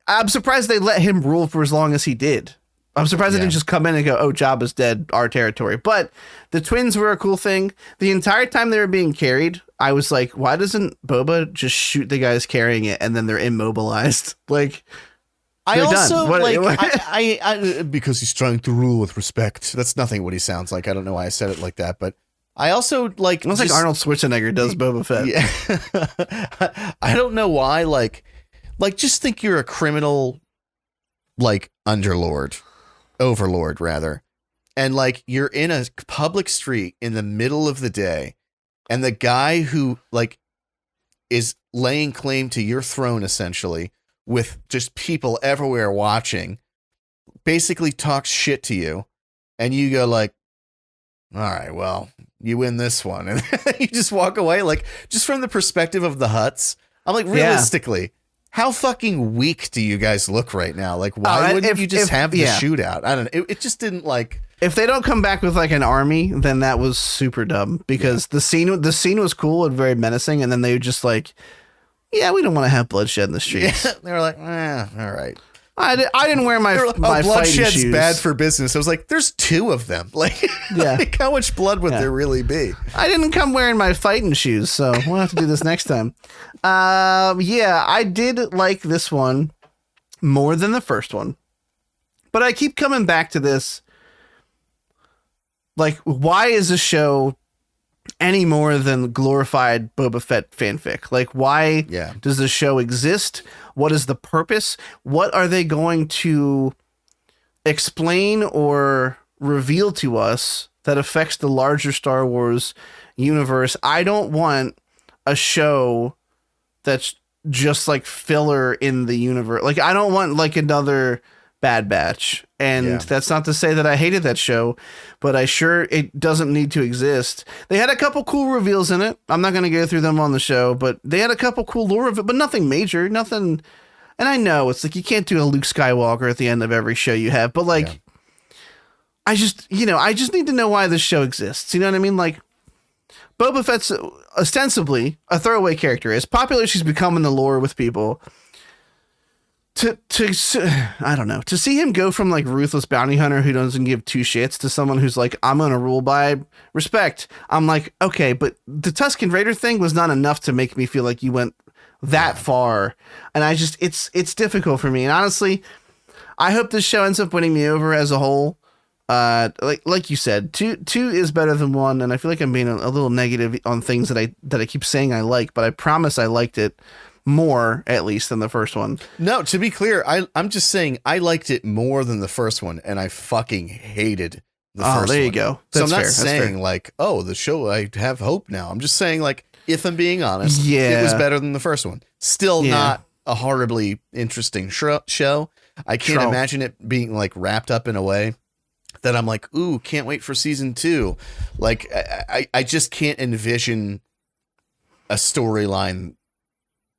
I'm surprised they let him rule for as long as he did. I'm surprised they didn't just come in and go, oh, Jabba's dead, our territory. But the twins were a cool thing. The entire time they were being carried, I was like, why doesn't Boba just shoot the guys carrying it and then they're immobilized? Like, I also done. I because he's trying to rule with respect. That's nothing what he sounds like. I don't know why I said it like that, but I also like... It's like Arnold Schwarzenegger does Boba Fett. Yeah. I don't know why, like just think you're a criminal, like, overlord rather, and like you're in a public street in the middle of the day, and the guy who like is laying claim to your throne essentially with just people everywhere watching basically talks shit to you, and you go like, all right, well, you win this one, and you just walk away. Like, just from the perspective of the Hutts, I'm like, realistically, how fucking weak do you guys look right now? Like, why wouldn't you just have the shootout? I don't know. It just didn't like... If they don't come back with like an army, then that was super dumb, because the scene was cool and very menacing, and then they were just like, yeah, we don't want to have bloodshed in the streets. Yeah, they were like, all right. I didn't wear my bloodshed's shoes. Bad for business. I was like, there's two of them. Like, like how much blood would there really be? I didn't come wearing my fighting shoes, so we'll have to do this next time. Yeah, I did like this one more than the first one, but I keep coming back to this. Like, why is a show any more than glorified Boba Fett fanfic. Like, why does the show exist? What is the purpose? What are they going to explain or reveal to us that affects the larger Star Wars universe? I don't want a show that's just like filler in the universe. Like, I don't want like another Bad Batch. And that's not to say that I hated that show, but it doesn't need to exist. They had a couple cool reveals in it. I'm not going to go through them on the show, but they had a couple cool lore of it, but nothing major, nothing. And I know it's like, you can't do a Luke Skywalker at the end of every show you have, but like, I just need to know why this show exists. You know what I mean? Like, Boba Fett's ostensibly a throwaway character. As popular as she's become in the lore with people, I don't know, to see him go from like ruthless bounty hunter who doesn't give two shits to someone who's like, I'm going to rule by respect. I'm like, okay, but the Tusken Raider thing was not enough to make me feel like you went that far. And I just, it's difficult for me. And honestly, I hope this show ends up winning me over as a whole. Like you said, two is better than one. And I feel like I'm being a little negative on things that I keep saying I like, but I promise I liked it more, at least, than the first one. No, to be clear, I'm just saying I liked it more than the first one, and I fucking hated the first one. There you go. So I'm not fair. saying like, oh, the show, I have hope now. I'm just saying, like, if I'm being honest, Yeah. it was better than the first one. Still not a horribly interesting show. I can't imagine it being like wrapped up in a way that I'm like, ooh, can't wait for season 2. Like, I just can't envision a storyline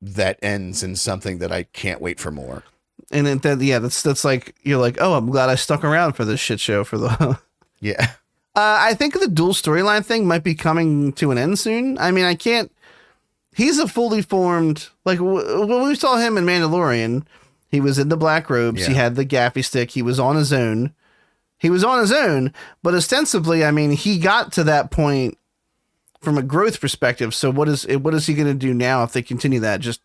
that ends in something that I can't wait for more. And then that's like, you're like, oh, I'm glad I stuck around for this shit show for the Yeah. I think the dual storyline thing might be coming to an end soon. I mean, he's a fully formed, like when we saw him in Mandalorian, he was in the black robes. He had the gaffy stick. He was on his own. But ostensibly, I mean, he got to that point from a growth perspective. So what is he going to do now if they continue that? Just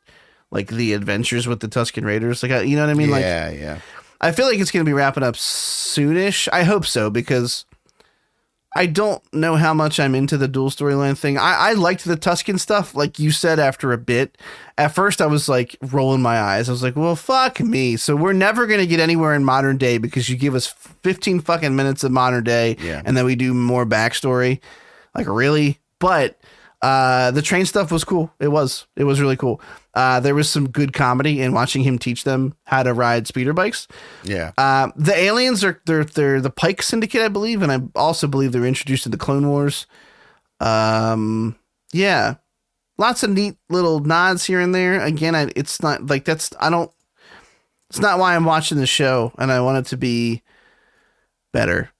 like the adventures with the Tusken Raiders? Like, you know what I mean? Yeah. I feel like it's going to be wrapping up soonish. I hope so, because I don't know how much I'm into the dual storyline thing. I liked the Tusken stuff, like you said, after a bit. At first, I was like rolling my eyes. I was like, well, fuck me. So we're never going to get anywhere in modern day because you give us 15 fucking minutes of modern day and then we do more backstory. Like, really? But the train stuff was cool. It was really cool. There was some good comedy in watching him teach them how to ride speeder bikes. Yeah. The aliens they're the Pike Syndicate, I believe, and I also believe they're introduced in the Clone Wars. Yeah, lots of neat little nods here and there. Again, it's not like it's not why I'm watching the show, and I want it to be better.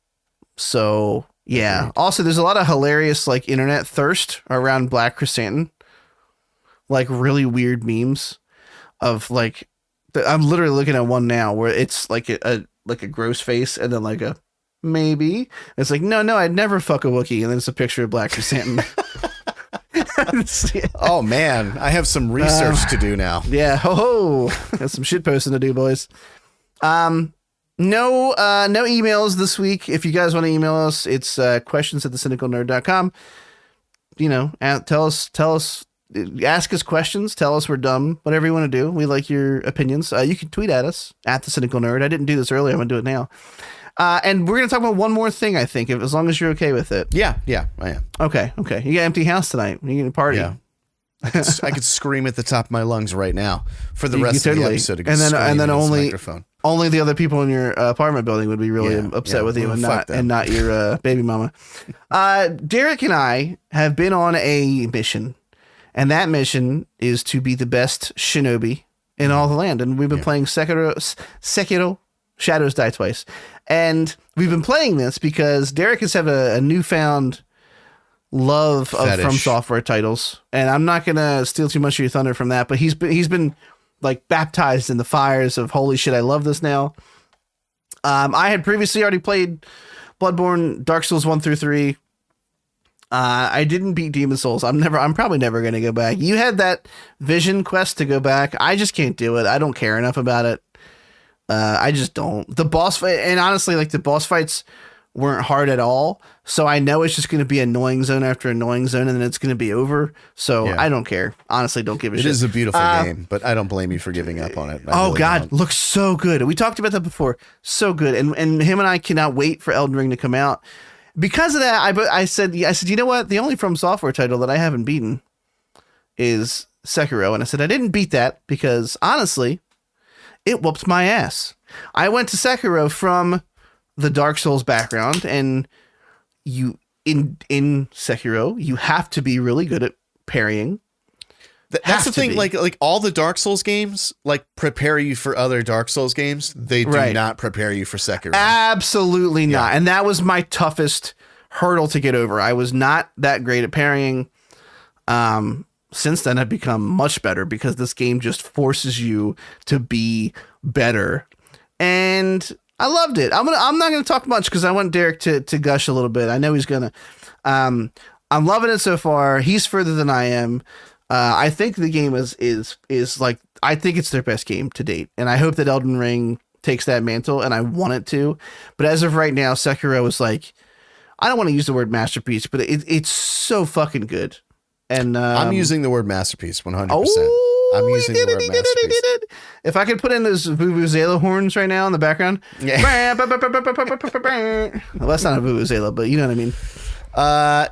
So yeah. Okay. Also, there's a lot of hilarious like internet thirst around Black Chrysanthemum. Like really weird memes of like, I'm literally looking at one now where it's like a gross face and then like a maybe. It's like, no, I'd never fuck a Wookiee. And then it's a picture of Black Chrysanthemum. Oh man, I have some research to do now. Yeah. Got some shit posting to do, boys. No emails this week. If you guys want to email us, it's questions@thecynicalnerd.com. You know, tell us, ask us questions, tell us we're dumb, whatever you want to do. We like your opinions. You can tweet at us @thecynicalnerd. I didn't do this earlier. I'm going to do it now. And we're going to talk about one more thing, I think, as long as you're okay with it. Yeah, I am. Okay. You got an empty house tonight. You're going to party. Yeah. I could scream at the top of my lungs right now for the rest of the episode. And then only the other people in your apartment building would be really upset with you, and not your baby mama. Derek and I have been on a mission, and that mission is to be the best shinobi in all the land. And we've been playing Sekiro, Shadows Die Twice. And we've been playing this because Derek has had a newfound love of From Software titles, and I'm not gonna steal too much of your thunder from that, but he's been like baptized in the fires of holy shit, I love this now. I had previously already played Bloodborne, Dark Souls 1 through 3. I didn't beat Demon Souls. I'm probably never gonna go back. You had that vision quest to go back. I just can't do it. I don't care enough about it. I just don't. The boss fight, and honestly, like the boss fights weren't hard at all. So I know it's just going to be annoying zone after annoying zone, and then it's going to be over. So I don't care. Honestly, don't give a shit. It is a beautiful game, but I don't blame you for giving up on it. Oh God, looks so good. We talked about that before. So good, and him and I cannot wait for Elden Ring to come out. Because of that, I said, you know what? The only From Software title that I haven't beaten is Sekiro, and I said I didn't beat that because honestly, it whooped my ass. I went to Sekiro from the Dark Souls background, and you in Sekiro, you have to be really good at parrying. That's the thing. Like all the Dark Souls games, like prepare you for other Dark Souls games. They do not prepare you for Sekiro. Absolutely not. And that was my toughest hurdle to get over. I was not that great at parrying. Since then, I've become much better because this game just forces you to be better, and I loved it. I'm not gonna talk much because I want Derek to gush a little bit. I know he's gonna. I'm loving it so far. He's further than I am. I think the game is like, I think it's their best game to date, and I hope that Elden Ring takes that mantle, and I want it to. But as of right now, Sekiro is like, I don't want to use the word masterpiece, but it's so fucking good. And I'm using the word masterpiece 100%. I'm using the word masterpiece. If I could put in those vuvuzela horns right now in the background. Yeah. Well, that's not a vuvuzela, but you know what I mean.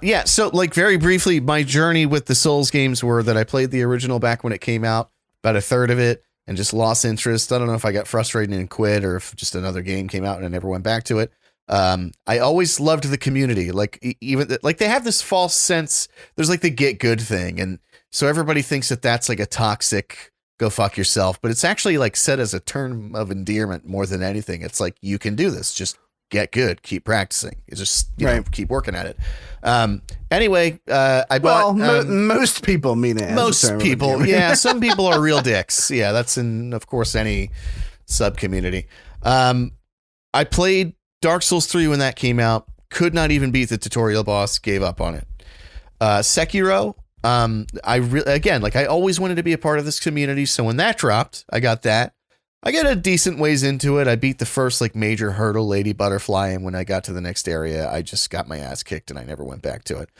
Yeah, so like very briefly, my journey with the Souls games were that I played the original back when it came out, about a third of it, and just lost interest. I don't know if I got frustrated and quit or if just another game came out and I never went back to it. I always loved the community. Like even like they have this false sense. There's like the get good thing. And so everybody thinks that that's like a toxic go fuck yourself, but it's actually like said as a term of endearment more than anything. It's like, you can do this. Just get good. Keep practicing. It's just, you know, keep working at it. Anyway, I bought, most people mean it. Most people. Yeah. Some people are real dicks. Yeah. That's in, of course, any sub community. I played Dark Souls 3 when that came out, could not even beat the tutorial boss, gave up on it. Sekiro, again, like I always wanted to be a part of this community, so when that dropped, I got that. I got a decent ways into it. I beat the first like major hurdle, Lady Butterfly, and when I got to the next area, I just got my ass kicked and I never went back to it.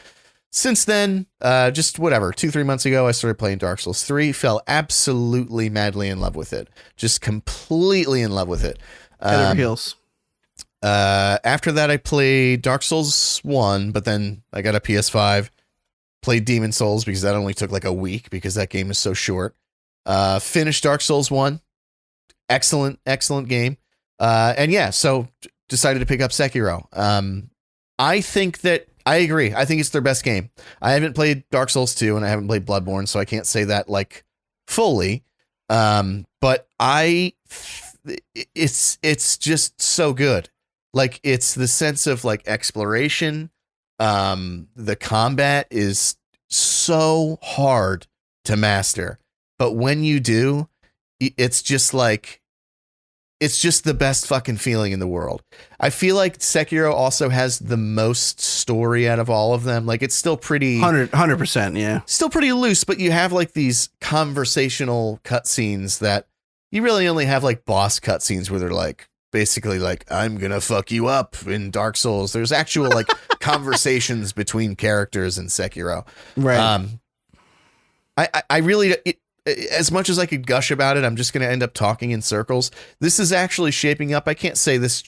Since then, just whatever, 2-3 months ago, I started playing Dark Souls 3, fell absolutely madly in love with it. Just completely in love with it. Head over heels. After that, I played Dark Souls 1, but then I got a PS5, played Demon Souls because that only took like a week because that game is so short. Finished Dark Souls 1. Excellent game. And yeah, so decided to pick up Sekiro. I think that I agree. I think it's their best game. I haven't played Dark Souls 2 and I haven't played Bloodborne, so I can't say that like fully. But it's just so good. Like it's the sense of like exploration. The combat is so hard to master, but when you do, it's just like, it's just the best fucking feeling in the world. I feel like Sekiro also has the most story out of all of them. Like it's still pretty 100%. Yeah. Still pretty loose, but you have like these conversational cutscenes that you really only have like boss cutscenes where they're like, basically like, I'm gonna fuck you up in Dark Souls. There's actual like conversations between characters in Sekiro. Right. I really, as much as I could gush about it, I'm just gonna end up talking in circles. This is actually shaping up. I can't say this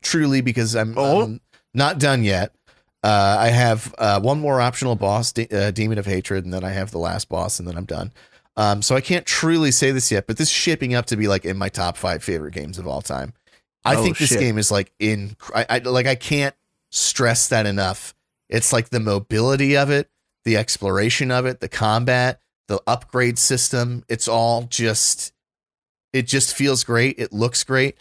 truly because I'm not done yet. I have one more optional boss, Demon of Hatred, and then I have the last boss, and then I'm done. So I can't truly say this yet, but this is shaping up to be like in my top 5 favorite games of all time. I think this game is like I can't stress that enough. It's like the mobility of it, the exploration of it, the combat, the upgrade system. It's all just, it just feels great. It looks great.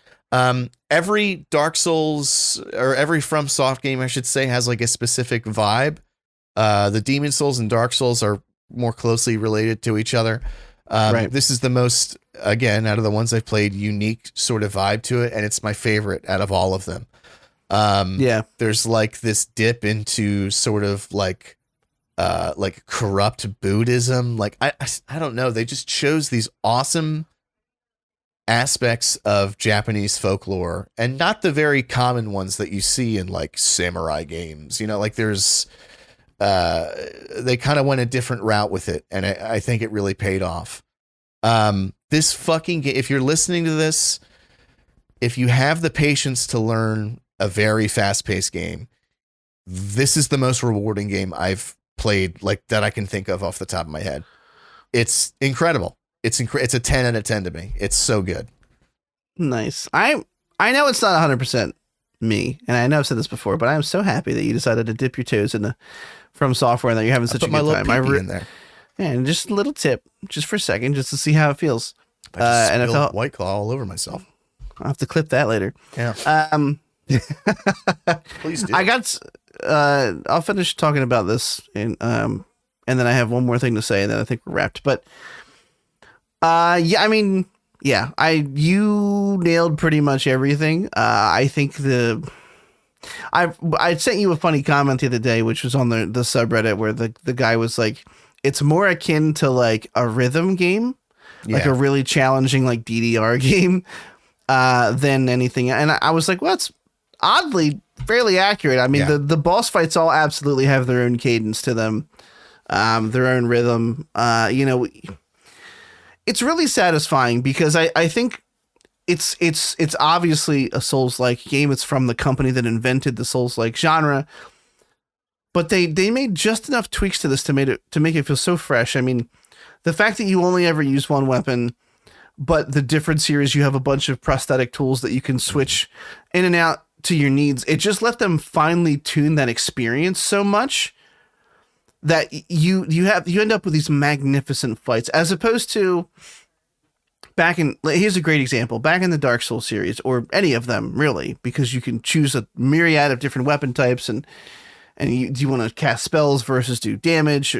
Every Dark Souls or every FromSoft game, I should say, has like a specific vibe. The Demon Souls and Dark Souls are more closely related to each other. This is the most, again, out of the ones I've played, unique sort of vibe to it, and it's my favorite out of all of them. There's like this dip into sort of like corrupt Buddhism. Like I don't know, they just chose these awesome aspects of Japanese folklore, and not the very common ones that you see in like samurai games. You know, like there's they kind of went a different route with it, and I think it really paid off. This fucking game, if you're listening to this, if you have the patience to learn a very fast-paced game, this is the most rewarding game I've played, like that I can think of off the top of my head. It's incredible. It's a 10 out of 10 to me. It's so good. Nice. I know it's not 100% me, and I know I've said this before, but I'm so happy that you decided to dip your toes in the From Software and that you're having such a good time. I in there. Yeah, and just a little tip, just for a second, just to see how it feels. I felt White Claw all over myself. I'll have to clip that later. Yeah. Please do. I'll finish talking about this and then I have one more thing to say, and then I think we're wrapped. But you nailed pretty much everything. I think I sent you a funny comment the other day, which was on the subreddit, where the guy was like, it's more akin to like a rhythm game, like a really challenging like DDR game, than anything. And I was like, well, that's oddly fairly accurate. I mean, the boss fights all absolutely have their own cadence to them, their own rhythm. It's really satisfying because I think it's obviously a Souls-like game. It's from the company that invented the Souls-like genre, but they made just enough tweaks to this to make it feel so fresh. I mean, the fact that you only ever use one weapon, but the difference here is you have a bunch of prosthetic tools that you can switch in and out to your needs. It just let them finely tune that experience so much that you end up with these magnificent fights, as opposed to here's a great example, back in the Dark Souls series, or any of them really, because you can choose a myriad of different weapon types, and do you want to cast spells versus do damage,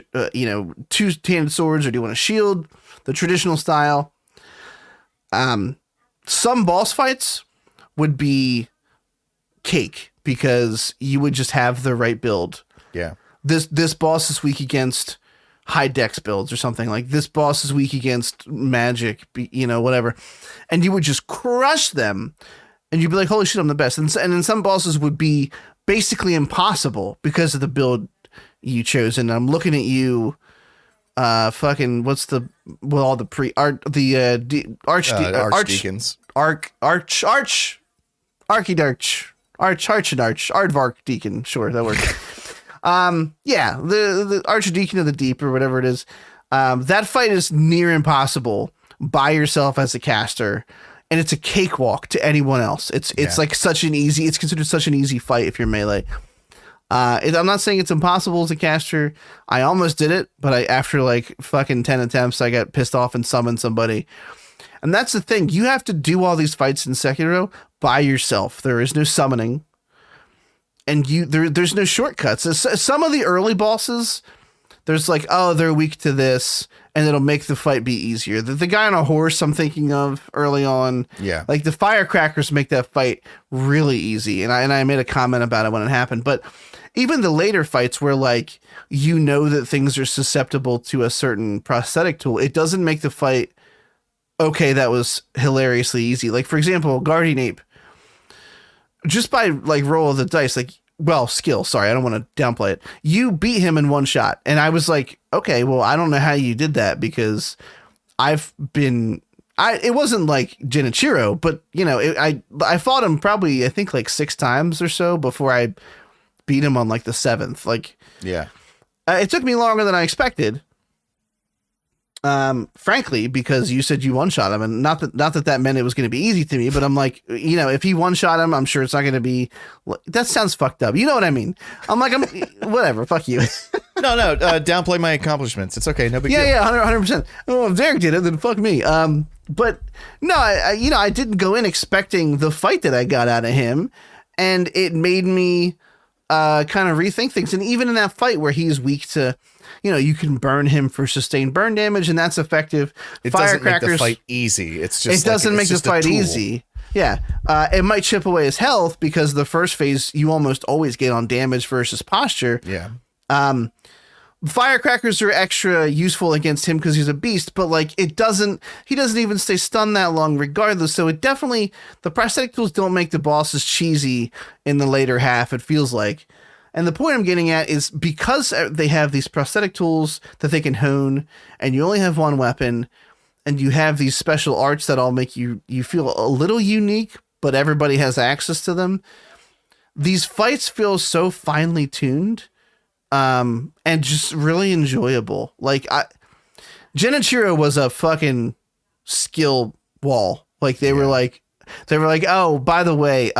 two-handed swords, or do you want to shield the traditional style? Some boss fights would be cake because you would just have the right build. Yeah. This boss is weak against high dex builds or something. Like this boss is weak against magic, whatever. And you would just crush them and you'd be like, holy shit, I'm the best. And then some bosses would be basically impossible because of the build you chose. And I'm looking at you, archdeacons, aardvark deacon. Sure, that works. The archdeacon of the deep, or whatever it is. That fight is near impossible by yourself as a caster, and it's a cakewalk to anyone else. It's like it's considered such an easy fight if you're melee. I'm not saying it's impossible as a caster. I almost did it, but after like fucking 10 attempts, I got pissed off and summoned somebody. And that's the thing. You have to do all these fights in Sekiro by yourself. There is no summoning. And there's no shortcuts. Some of the early bosses, there's like, oh, they're weak to this, and it'll make the fight be easier. The guy on a horse I'm thinking of early on, like the firecrackers make that fight really easy. And I made a comment about it when it happened. But even the later fights where like that things are susceptible to a certain prosthetic tool, it doesn't make the fight okay. That was hilariously easy. Like for example, Guardian Ape. Just by like roll of the dice, skill. Sorry, I don't want to downplay it. You beat him in one shot, and I was like, okay, well, I don't know how you did that because it wasn't like Genichiro, but I fought him probably I think like 6 times or so before I beat him on like the 7th. It took me longer than I expected. Frankly, because you said you one-shot him, and not that meant it was going to be easy to me, but I'm like, if he one-shot him, I'm sure it's not going to be, that sounds fucked up. You know what I mean? I'm whatever, fuck you. No, downplay my accomplishments. It's okay. No big deal. Yeah, 100%. Oh, if Derek did it, then fuck me. But no, I didn't go in expecting the fight that I got out of him, and it made me kind of rethink things. And even in that fight where he's weak to, you can burn him for sustained burn damage, and that's effective. It doesn't make the fight easy. It doesn't make the fight easy. Yeah. It might chip away his health because the first phase you almost always get on damage versus posture. Yeah. firecrackers are extra useful against him because he's a beast, but like he doesn't even stay stunned that long regardless. So it definitely, the prosthetic tools don't make the bosses cheesy in the later half, it feels like. And the point I'm getting at is because they have these prosthetic tools that they can hone, and you only have one weapon, and you have these special arts that all make you feel a little unique, but everybody has access to them. These fights feel so finely tuned, and just really enjoyable. Like Genichiro was a fucking skill wall. Like they were like, oh, by the way,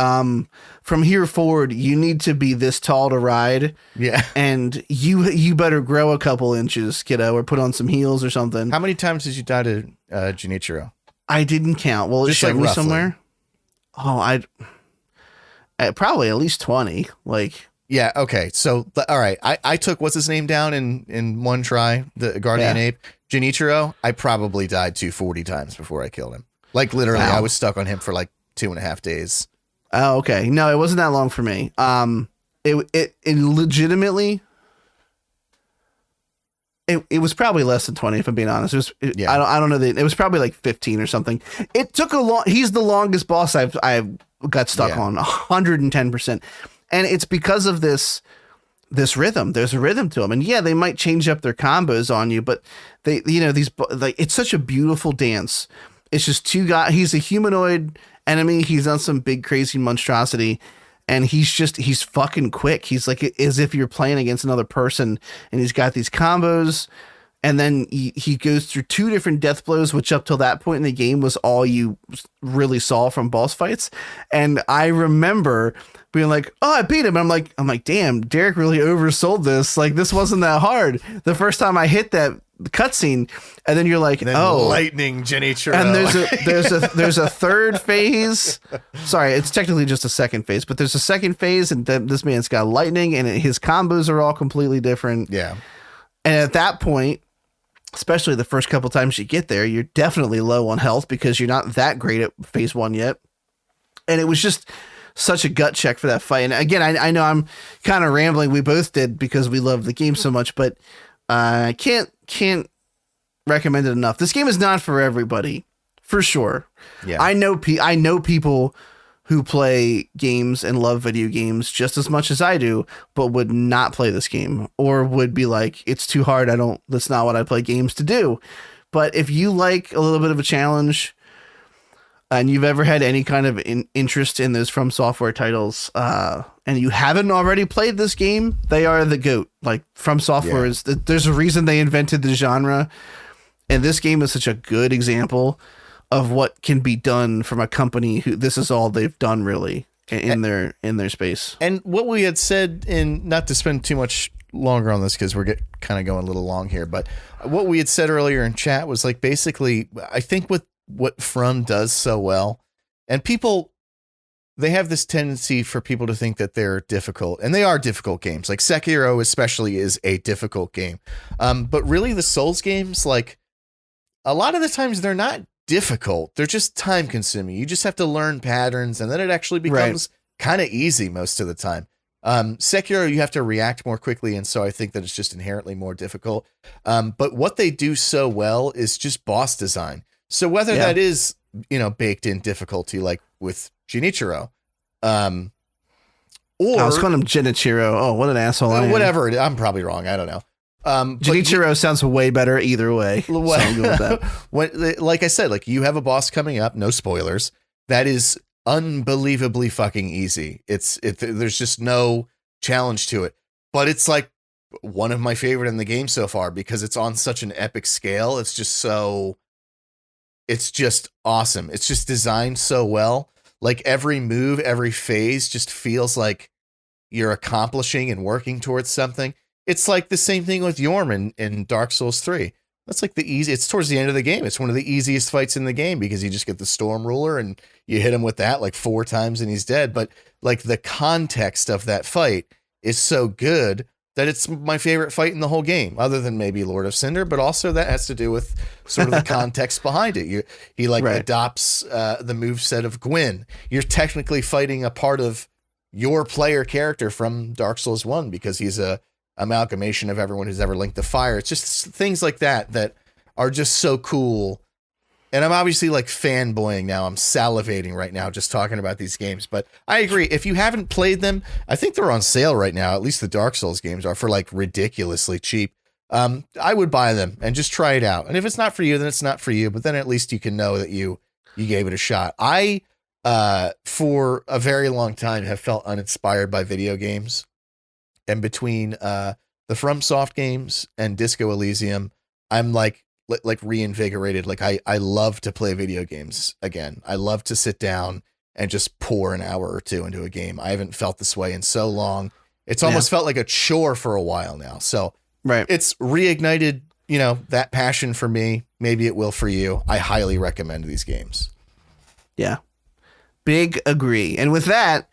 from here forward, you need to be this tall to ride. Yeah. And you better grow a couple inches, kiddo, or put on some heels or something. How many times did you die to Junichiro? I didn't count. Well, it showed me somewhere. Oh, I probably at least 20. Like, yeah. Okay. So, all right. I took what's his name down in one try, the Guardian Ape, Junichiro. I probably died 240 times before I killed him. Like literally, I was stuck on him for like 2.5 days. Oh, okay. No, it wasn't that long for me. It legitimately, it was probably less than 20 if I'm being honest. I don't know. It was probably like 15 or something. It took a long. He's the longest boss I've got stuck on, 110%, and it's because of this rhythm. There's a rhythm to them, and yeah, they might change up their combos on you, but it's such a beautiful dance. It's just two guys. He's a humanoid enemy. He's on some big crazy monstrosity, and he's fucking quick. He's like as if you're playing against another person, and he's got these combos, and then he goes through 2 different death blows, which up till that point in the game was all you really saw from boss fights. And I remember being like, oh, I beat him. I'm like, damn, Derek really oversold this. Like, this wasn't that hard the first time I hit that cutscene, and then you're like, oh, lightning Genichiro. And there's a third phase. Sorry, it's technically just a second phase, but there's a second phase, and this man's got lightning, and his combos are all completely different. Yeah. And at that point, especially the first couple times you get there, you're definitely low on health because you're not that great at phase 1 yet. And it was just such a gut check for that fight. And again, I know I'm kind of rambling. We both did because we love the game so much, but I can't recommend it enough. This game is not for everybody, for sure. Yeah. I know people who play games and love video games just as much as I do, but would not play this game, or would be like, it's too hard. That's not what I play games to do. But if you like a little bit of a challenge, and you've ever had any kind of interest in those From Software titles, and you haven't already played this game, they are the GOAT. Like, From Software there's a reason they invented the genre, and this game is such a good example of what can be done from a company who this is all they've done really in their space. And what we had said, in not to spend too much longer on this because we're kind of going a little long here, but what we had said earlier in chat was like, basically, I think what From does so well, and people, they have this tendency for people to think that they're difficult, and they are difficult games. Like Sekiro especially is a difficult game. But really the Souls games, like a lot of the times they're not difficult. They're just time consuming. You just have to learn patterns, and then it actually becomes kind of easy most of the time. Sekiro, you have to react more quickly, and so I think that it's just inherently more difficult. But what they do so well is just boss design. So whether that is, baked in difficulty, like with Junichiro, or I was calling him Genichiro. Oh, what an asshole! Whatever. I'm probably wrong. I don't know. Junichiro sounds way better either way. So I'll go with that. Like I said, like you have a boss coming up. No spoilers. That is unbelievably fucking easy. There's just no challenge to it. But it's like one of my favorite in the game so far because it's on such an epic scale. It's just awesome. It's just designed so well. Like every move, every phase just feels like you're accomplishing and working towards something. It's like the same thing with Yorm in Dark Souls 3. That's like it's towards the end of the game. It's one of the easiest fights in the game because you just get the Storm Ruler and you hit him with that like 4 times and he's dead. But like the context of that fight is so good that it's my favorite fight in the whole game, other than maybe Lord of Cinder, but also that has to do with sort of the context behind it. He adopts the moveset of Gwyn. You're technically fighting a part of your player character from Dark Souls 1 because he's a amalgamation of everyone who's ever linked the fire. It's just things like that are just so cool. And I'm obviously like fanboying now. I'm salivating right now just talking about these games. But I agree. If you haven't played them, I think they're on sale right now. At least the Dark Souls games are for like ridiculously cheap. I would buy them and just try it out. And if it's not for you, then it's not for you. But then at least you can know that you gave it a shot. I, for a very long time, have felt uninspired by video games. And between the FromSoft games and Disco Elysium, I'm like reinvigorated. Like I love to play video games again. I love to sit down and just pour an hour or two into a game. I haven't felt this way in so long. It's almost felt like a chore for a while now. So right. It's reignited, that passion for me. Maybe it will for you. I highly recommend these games. Yeah. Big agree. And with that,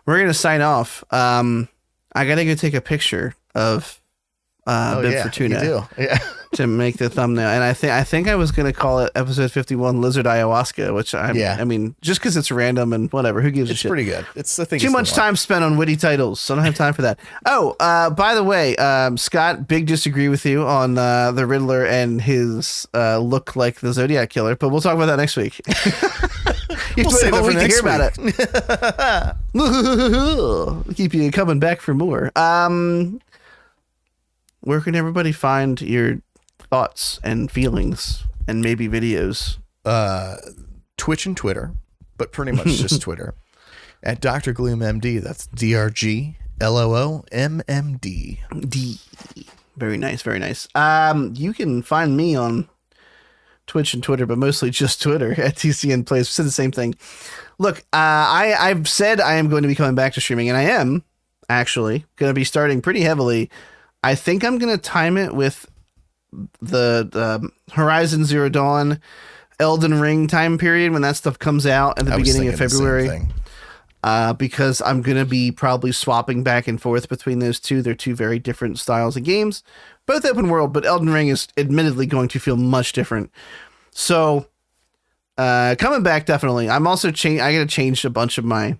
we're going to sign off. I got to go take a picture of Bib Fortuna. You do. Yeah. To make the thumbnail. And I think I was going to call it episode 51 Lizard Ayahuasca, which I mean, just because it's random and whatever, who gives a shit? It's pretty good. It's the thing. Too much time spent on witty titles, so I don't have time for that. Oh, by the way, Scott, big disagree with you on the Riddler and his look like the Zodiac Killer, but we'll talk about that next week. We'll save it for next week. About it. Keep you coming back for more. Where can everybody find your thoughts and feelings and maybe videos? Twitch and Twitter, but pretty much just Twitter. At Dr. Gloom MD. That's DRGLOOMMD. D. Very nice, very nice. You can find me on Twitch and Twitter, but mostly just Twitter at TCN Plays. Said the same thing. Look, I've said I am going to be coming back to streaming, and I am actually going to be starting pretty heavily. I think I'm going to time it with the Horizon Zero Dawn, Elden Ring time period when that stuff comes out at the beginning of February. Because I'm going to be probably swapping back and forth between those two. They're two very different styles of games, both open world, but Elden Ring is admittedly going to feel much different. So, coming back, definitely. I'm also I got to change a bunch of my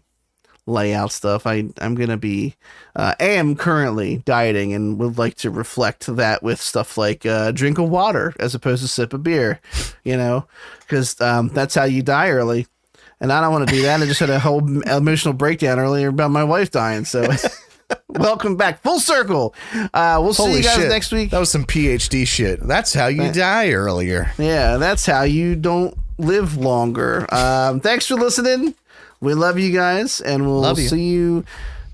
layout stuff. I'm going to be, am currently dieting and would like to reflect that with stuff like, drink of water as opposed to sip of beer, because, that's how you die early. And I don't want to do that. I just had a whole emotional breakdown earlier about my wife dying. So welcome back. Full circle. We'll see you guys next week. That was some PhD shit. That's how you die earlier. Yeah, that's how you don't live longer. Thanks for listening. We love you guys, and we'll see you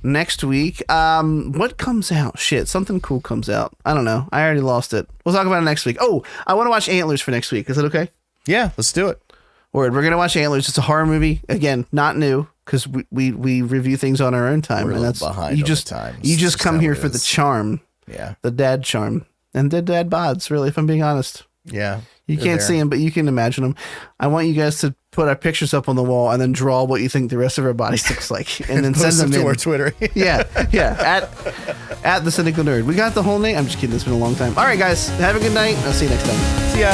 next week. What comes out? Shit, something cool comes out. I don't know. I already lost it. We'll talk about it next week. Oh, I want to watch Antlers for next week. Is that okay? Yeah, let's do it. Word. We're gonna watch Antlers. It's a horror movie. Again, not new because we review things on our own time, and that's behind. You just come here for the charm. Yeah, the dad charm and the dad bods. Really, if I'm being honest. Yeah, you can't see them, but you can imagine them. I want you guys to put our pictures up on the wall and then draw what you think the rest of our bodies looks like, and then send them to our Twitter. yeah. At the Cynical Nerd. We got the whole name. I'm just kidding. It's been a long time. All right, guys. Have a good night. I'll see you next time. See ya.